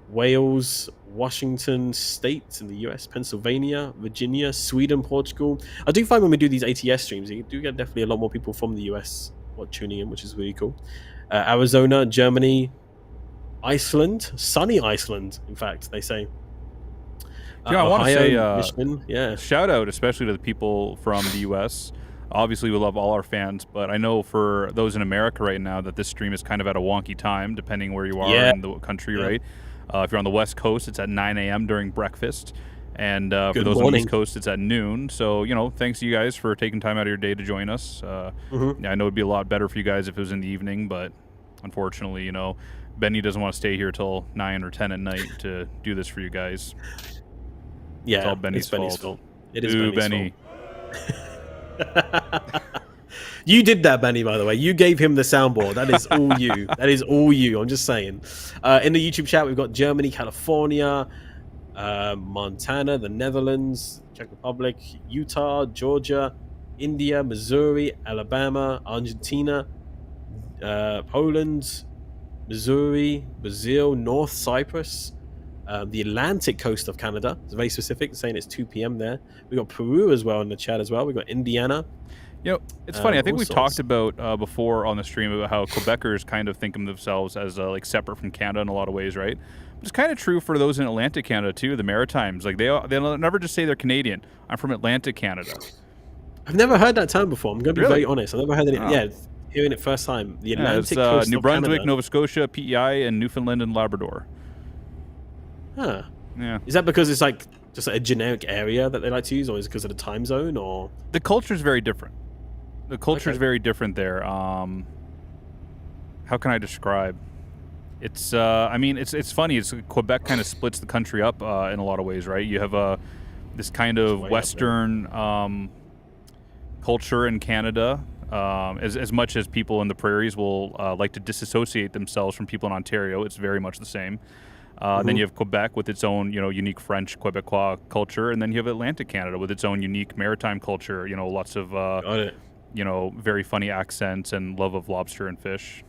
S1: Wales, Washington State in the US, Pennsylvania, Virginia, Sweden, Portugal. I do find when we do these ATS streams, you do get definitely a lot more people from the US tuning in, which is really cool. Arizona, Germany, Iceland, sunny Iceland, in fact, they say.
S2: I want to say
S1: Michigan, yeah.
S2: Shout out especially to the people from the US. Obviously, we love all our fans, but I know for those in America right now that this stream is kind of at a wonky time, depending where you are in the country, right? If you're on the West Coast, it's at 9 a.m. during breakfast. And for those on the East Coast, it's at noon. So, thanks to you guys for taking time out of your day to join us. I know it'd be a lot better for you guys if it was in the evening, but unfortunately, Benny doesn't want to stay here till 9 or 10 at night to do this for you guys.
S1: Yeah,
S2: it's all Benny's fault.
S1: It is
S2: Benny.
S1: You did that, Benny, by the way. You gave him the soundboard. That is all you. That is all you. I'm just saying. In the YouTube chat, we've got Germany, California, Montana, the Netherlands, Czech Republic, Utah, Georgia, India, Missouri, Alabama, Argentina, Poland, Missouri, Brazil, North Cyprus, the Atlantic coast of Canada. It's very specific, saying it's 2 p.m. there. We got Peru as well in the chat as well. We got Indiana.
S2: It's funny. I think we've talked about before on the stream about how Quebecers kind of think of themselves as like separate from Canada in a lot of ways, right? But it's kind of true for those in Atlantic Canada too, the Maritimes. Like they'll never just say they're Canadian. I'm from Atlantic Canada.
S1: I've never heard that term before. I'm going to be very honest. I've never heard it.
S2: Oh.
S1: Yeah, hearing it first time. The Atlantic
S2: it's,
S1: coast
S2: New
S1: of
S2: Brunswick,
S1: Canada.
S2: Nova Scotia, PEI, and Newfoundland and Labrador.
S1: Huh.
S2: Yeah.
S1: Is that because it's like just a generic area that they like to use, or is it because of the time zone, or
S2: the culture is very different? The culture is very different there. How can I describe? It's I mean, it's funny. It's Quebec kind of splits the country up in a lot of ways, right? You have this kind of Western culture in Canada. As much as people in the prairies will like to disassociate themselves from people in Ontario, it's very much the same. Then you have Quebec with its own, unique French Quebecois culture, and then you have Atlantic Canada with its own unique maritime culture. Lots of very funny accents and love of lobster and fish.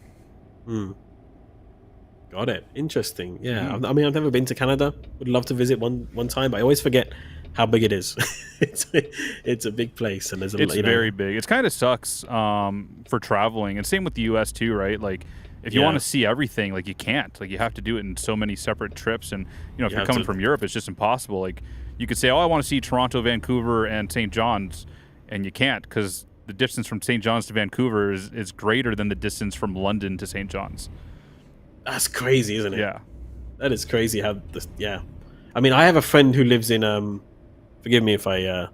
S1: Got it. Interesting. Yeah. I mean, I've never been to Canada. Would love to visit one time, but I always forget how big it is. it's a big place, and there's
S2: it's very big. It kind of sucks for traveling, and same with the U.S. too, right? Like, if you want to see everything, like you can't. Like you have to do it in so many separate trips, and if you're coming from Europe, it's just impossible. Like you could say, "Oh, I want to see Toronto, Vancouver, and St. John's," and you can't because the distance from St. John's to Vancouver is greater than the distance from London to St. John's.
S1: That's crazy, isn't it?
S2: Yeah,
S1: that is crazy. How this? Yeah, I mean, I have a friend who lives in forgive me if I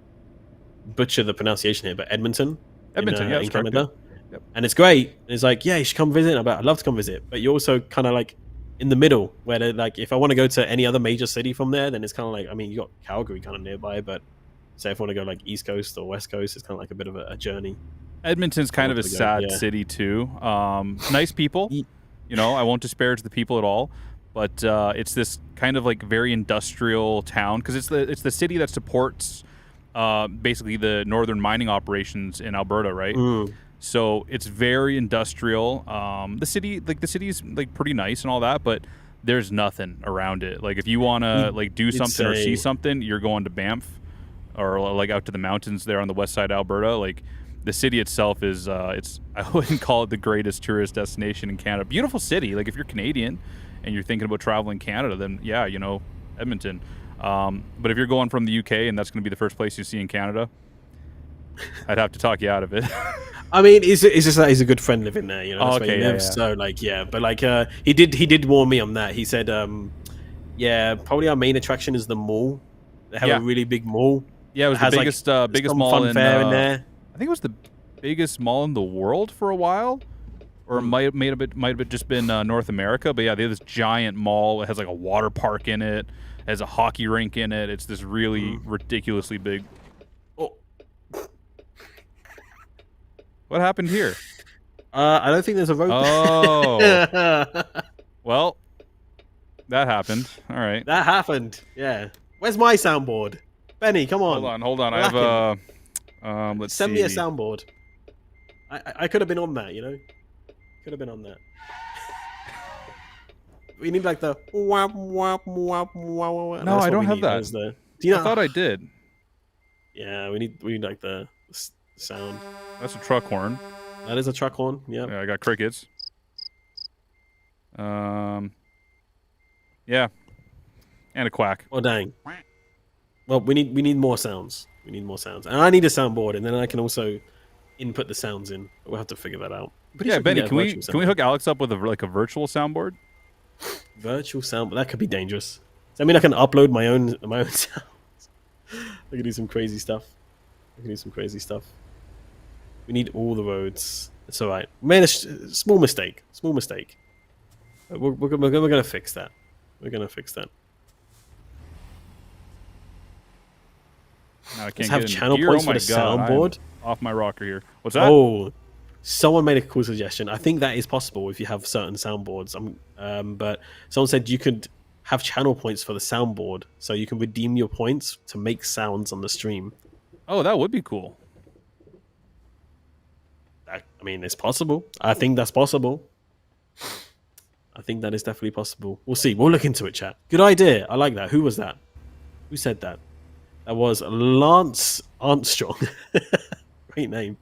S1: butcher the pronunciation here, but Edmonton, in Canada.
S2: Yep.
S1: And it's great. And it's like, yeah, you should come visit. I'd love to come visit. But you're also kind of like in the middle where they're like, if I want to go to any other major city from there, then it's kind of like, I mean, you got Calgary kind of nearby, but say if I want to go like East Coast or West Coast, it's kind of like a bit of a journey.
S2: Edmonton's kind of a sad city too. Nice people, I won't disparage the people at all, but it's this kind of like very industrial town because it's the city that supports basically the northern mining operations in Alberta, right? So it's very industrial. The city's like pretty nice and all that, but there's nothing around it. Like if you want to
S1: You
S2: like do
S1: did
S2: something or see
S1: say,
S2: something, you're going to Banff or like out to the mountains there on the west side of Alberta. Like the city itself is it's I wouldn't call it the greatest tourist destination in Canada. Beautiful city. Like if you're Canadian and you're thinking about traveling Canada, then yeah, Edmonton. But if you're going from the UK and that's going to be the first place you see in Canada, I'd have to talk you out of it.
S1: I mean, it's just that he's a good friend living there,
S2: Oh,
S1: that's where he
S2: okay, yeah,
S1: lives.
S2: yeah.
S1: So like, yeah, but like, he did warn me on that. He said, yeah, probably our main attraction is the mall. They have
S2: Yeah.
S1: a really big mall.
S2: Yeah, it was
S1: It has
S2: the
S1: like
S2: biggest
S1: some
S2: mall
S1: fun
S2: in
S1: fair in there.
S2: I think it was the biggest mall in the world for a while. Or it might have just been North America, but yeah, they have this giant mall. It has like a water park in it. It has a hockey rink in it. It's this really ridiculously big.
S1: Oh,
S2: What happened here?
S1: I don't think there's a road.
S2: Oh, well, that happened. All right.
S1: That happened. Yeah. Where's my soundboard, Benny? Come on.
S2: Hold on.
S1: We're
S2: I have
S1: lacking.
S2: let's
S1: Send
S2: see.
S1: me a soundboard. I could have been on that, Could have been on that. We need like the wap wap wap wap.
S2: No, I don't have that.
S1: Do you know?
S2: I thought I did.
S1: Yeah, we need like the sound.
S2: That's a truck horn.
S1: That is a truck horn. Yeah.
S2: Yeah, I got crickets. Yeah, and a quack.
S1: Oh dang. Well, we need more sounds. We need more sounds, and I need a soundboard, and then I can also input the sounds in. We'll have to figure that out.
S2: Yeah, Benny, can we hook Alex up with a virtual soundboard?
S1: Virtual sound? That could be dangerous. Does that mean I can upload my own sounds? I can do some crazy stuff. We need all the roads. It's all right. Made a small mistake. We're gonna fix that.
S2: No, I can't
S1: Let's have
S2: get
S1: channel
S2: gear.
S1: points
S2: Oh
S1: for
S2: my
S1: the
S2: God,
S1: soundboard.
S2: I'm off my rocker here. What's that?
S1: Oh, someone made a cool suggestion. I think that is possible if you have certain soundboards. But someone said you could have channel points for the soundboard, so you can redeem your points to make sounds on the stream.
S2: Oh, that would be cool.
S1: I mean, it's possible. I think that's possible. I think that is definitely possible. We'll see. We'll look into it, chat. Good idea. I like that. Who was that? Who said that? That was Lance Armstrong. Great name.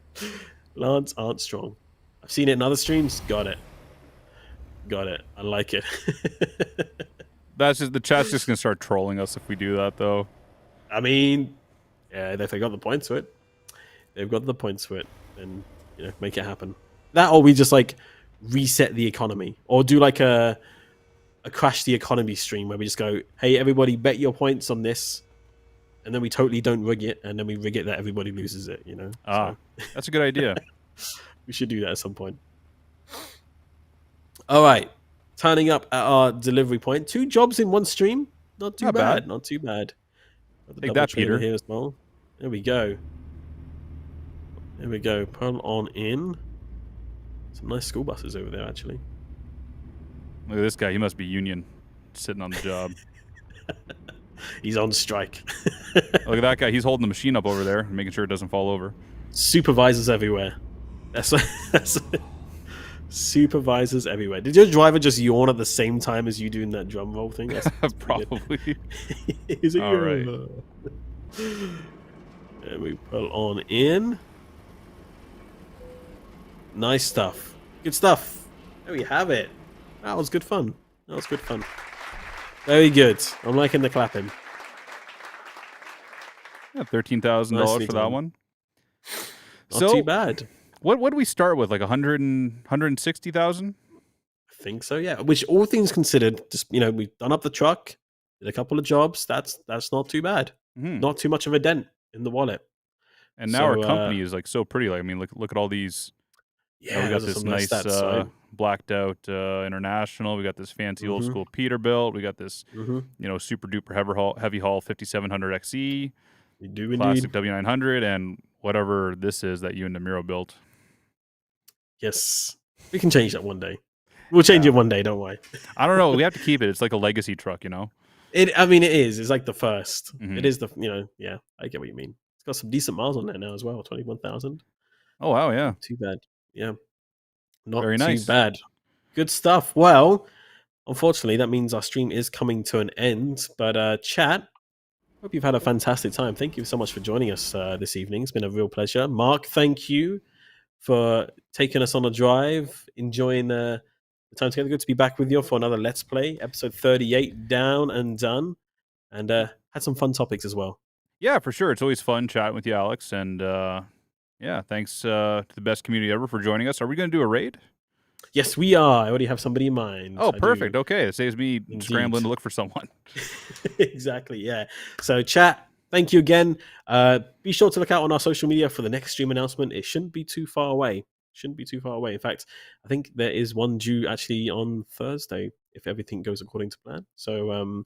S1: Lance Armstrong. I've seen it in other streams. Got it. I like it.
S2: That's just the chat's just gonna start trolling us if we do that, though.
S1: I mean, yeah, if they got the points for it, then make it happen. That, or we just like reset the economy, or do like a crash the economy stream where we just go, hey, everybody, bet your points on this. And then we totally don't rig it, and then we rig it that everybody loses it,
S2: So. That's a good idea.
S1: We should do that at some point. All right. Turning up at our delivery point. 2 jobs in one stream. Not too bad.
S2: Take that, Peter.
S1: Here as well. There we go. Pull on in. Some nice school buses over there, actually.
S2: Look at this guy. He must be union, sitting on the job.
S1: He's on strike.
S2: Look at that guy. He's holding the machine up over there, making sure it doesn't fall over.
S1: Supervisors everywhere. That's supervisors everywhere. Did your driver just yawn at the same time as you doing that drum roll thing?
S2: Probably.
S1: Is it
S2: all right?
S1: And we pull on in. Nice stuff. Good stuff. There we have it. That was good fun. Very good. I'm liking the clapping.
S2: Yeah, $13,000 for that one.
S1: Not too bad.
S2: What did we start with? Like 160,000?
S1: I think so, yeah. Which, all things considered, just we've done up the truck, did a couple of jobs. That's not too bad. Not too much of a dent in the wallet.
S2: And now our company is like so pretty. Like, I mean, look at all these.
S1: Yeah,
S2: we got this nice
S1: stats, right?
S2: blacked out International. We got this fancy old school Peterbilt. We got this super duper heavy haul 5700 XE.
S1: We do
S2: classic
S1: indeed.
S2: W900 and whatever this is that you and Namiro built.
S1: Yes, we can change that one day. We'll change it one day. Don't worry.
S2: I don't know. We have to keep it. It's like a legacy truck,
S1: I mean, it is. It's like the first.
S2: Mm-hmm.
S1: It is the. Yeah. I get what you mean. It's got some decent miles on there now as well. 21,000.
S2: Oh wow, yeah.
S1: Too bad. Yeah, not
S2: Very
S1: too
S2: nice.
S1: bad. Good stuff. Well, unfortunately, that means our stream is coming to an end. But chat, hope you've had a fantastic time. Thank you so much for joining us this evening. It's been a real pleasure. Mark, thank you for taking us on a drive, enjoying the time together. Good to be back with you for another Let's Play, episode 38, down and done, and had some fun topics as well.
S2: Yeah, for sure. It's always fun chatting with you, Alex. And yeah, thanks to the best community ever for joining us. Are we going to do a raid?
S1: Yes, we are. I already have somebody in mind.
S2: Oh,
S1: I do.
S2: perfect. Okay. It saves me
S1: Indeed.
S2: scrambling to look for someone.
S1: Exactly, yeah. So, chat, thank you again. Be sure to look out on our social media for the next stream announcement. It shouldn't be too far away. Shouldn't be too far away. In fact, I think there is one due actually on Thursday if everything goes according to plan. So,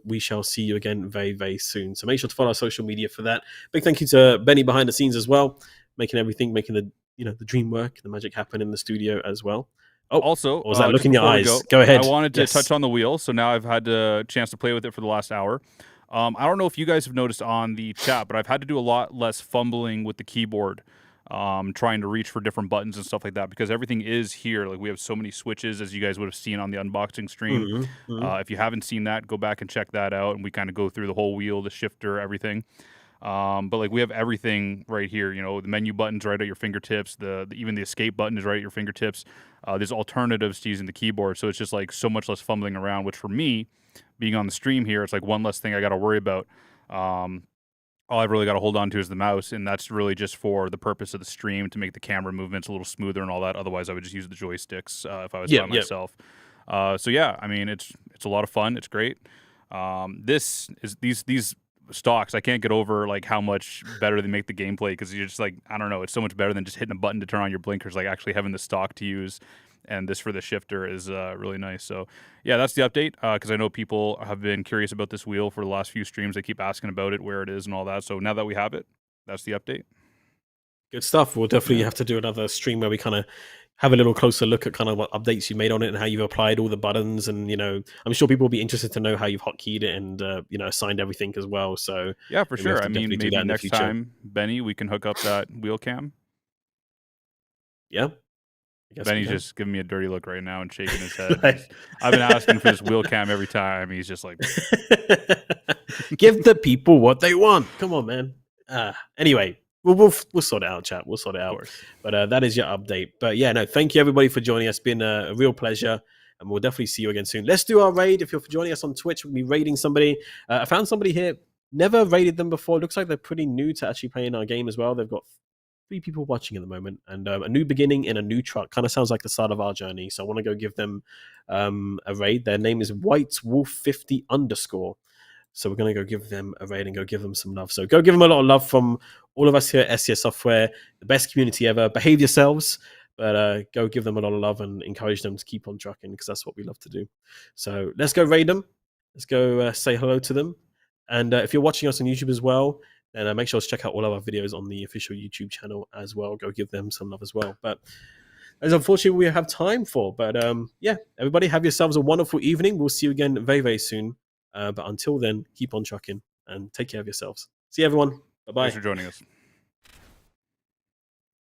S1: we shall see you again very, very soon. So make sure to follow our social media for that. Big thank you to Benny behind the scenes as well, making the the dream work, the magic happen in the studio as well. Oh,
S2: Also,
S1: what was that? Look
S2: just
S1: in your
S2: before we
S1: eyes.
S2: go,
S1: Go ahead.
S2: I wanted to
S1: Yes.
S2: touch on the wheel. So now I've had a chance to play with it for the last hour. I don't know if you guys have noticed on the chat, but I've had to do a lot less fumbling with the keyboard, trying to reach for different buttons and stuff like that, because everything is here. Like, we have so many switches, as you guys would have seen on the unboxing stream. If you haven't seen that, go back and check that out. And we kind of go through the whole wheel, the shifter, everything. But like, we have everything right here. You know, the menu button's right at your fingertips. Even the escape button is right at your fingertips. There's alternatives to using the keyboard, so it's just like so much less fumbling around. Which for me, being on the stream here, it's like one less thing I got to worry about. All I've really got to hold on to is the mouse, and that's really just for the purpose of the stream, to make the camera movements a little smoother and all that. Otherwise, I would just use the joysticks if I was by myself. So yeah, I mean, it's a lot of fun. It's great. These stocks, I can't get over like how much better they make the gameplay, because you're just like, I don't know, it's so much better than just hitting a button to turn on your blinkers. Like, actually having the stock to use, and this for the shifter is really nice. So yeah, that's the update, because I know people have been curious about this wheel for the last few streams. They keep asking about it, where it is and all that. So now that we have it, that's the update.
S1: Good stuff. We'll definitely have to do another stream where we kind of have a little closer look at kind of what updates you made on it and how you've applied all the buttons. And, I'm sure people will be interested to know how you've hotkeyed it and, assigned everything as well. So
S2: yeah, for sure. I mean, maybe next
S1: time,
S2: Benny, we can hook up that wheel cam.
S1: Yeah.
S2: Benny's just giving me a dirty look right now and shaking his head. Right. I've been asking for this wheel cam every time. He's just like,
S1: give the people what they want. Come on, man. Anyway, we'll sort it out, chat. We'll sort it out. But that is your update. But yeah, no, thank you everybody for joining us. It's been a real pleasure. And we'll definitely see you again soon. Let's do our raid. If you're joining us on Twitch, we'll be raiding somebody. I found somebody here. Never raided them before. Looks like they're pretty new to actually playing our game as well. They've got 3 people watching at the moment, and a new beginning in a new truck. Kind of sounds like the start of our journey. So I want to go give them a raid. Their name is White Wolf 50 _. So we're going to go give them a raid and go give them some love. So go give them a lot of love from all of us here at SCS Software, the best community ever. Behave yourselves, but go give them a lot of love and encourage them to keep on trucking, because that's what we love to do. So let's go raid them. Let's go say hello to them. And if you're watching us on YouTube as well, then make sure to check out all of our videos on the official YouTube channel as well. Go give them some love as well. But that's unfortunately we have time for. But yeah, everybody have yourselves a wonderful evening. We'll see you again very, very soon. But until then, keep on trucking and take care of yourselves. See you, everyone. Bye-bye.
S2: Thanks for joining us.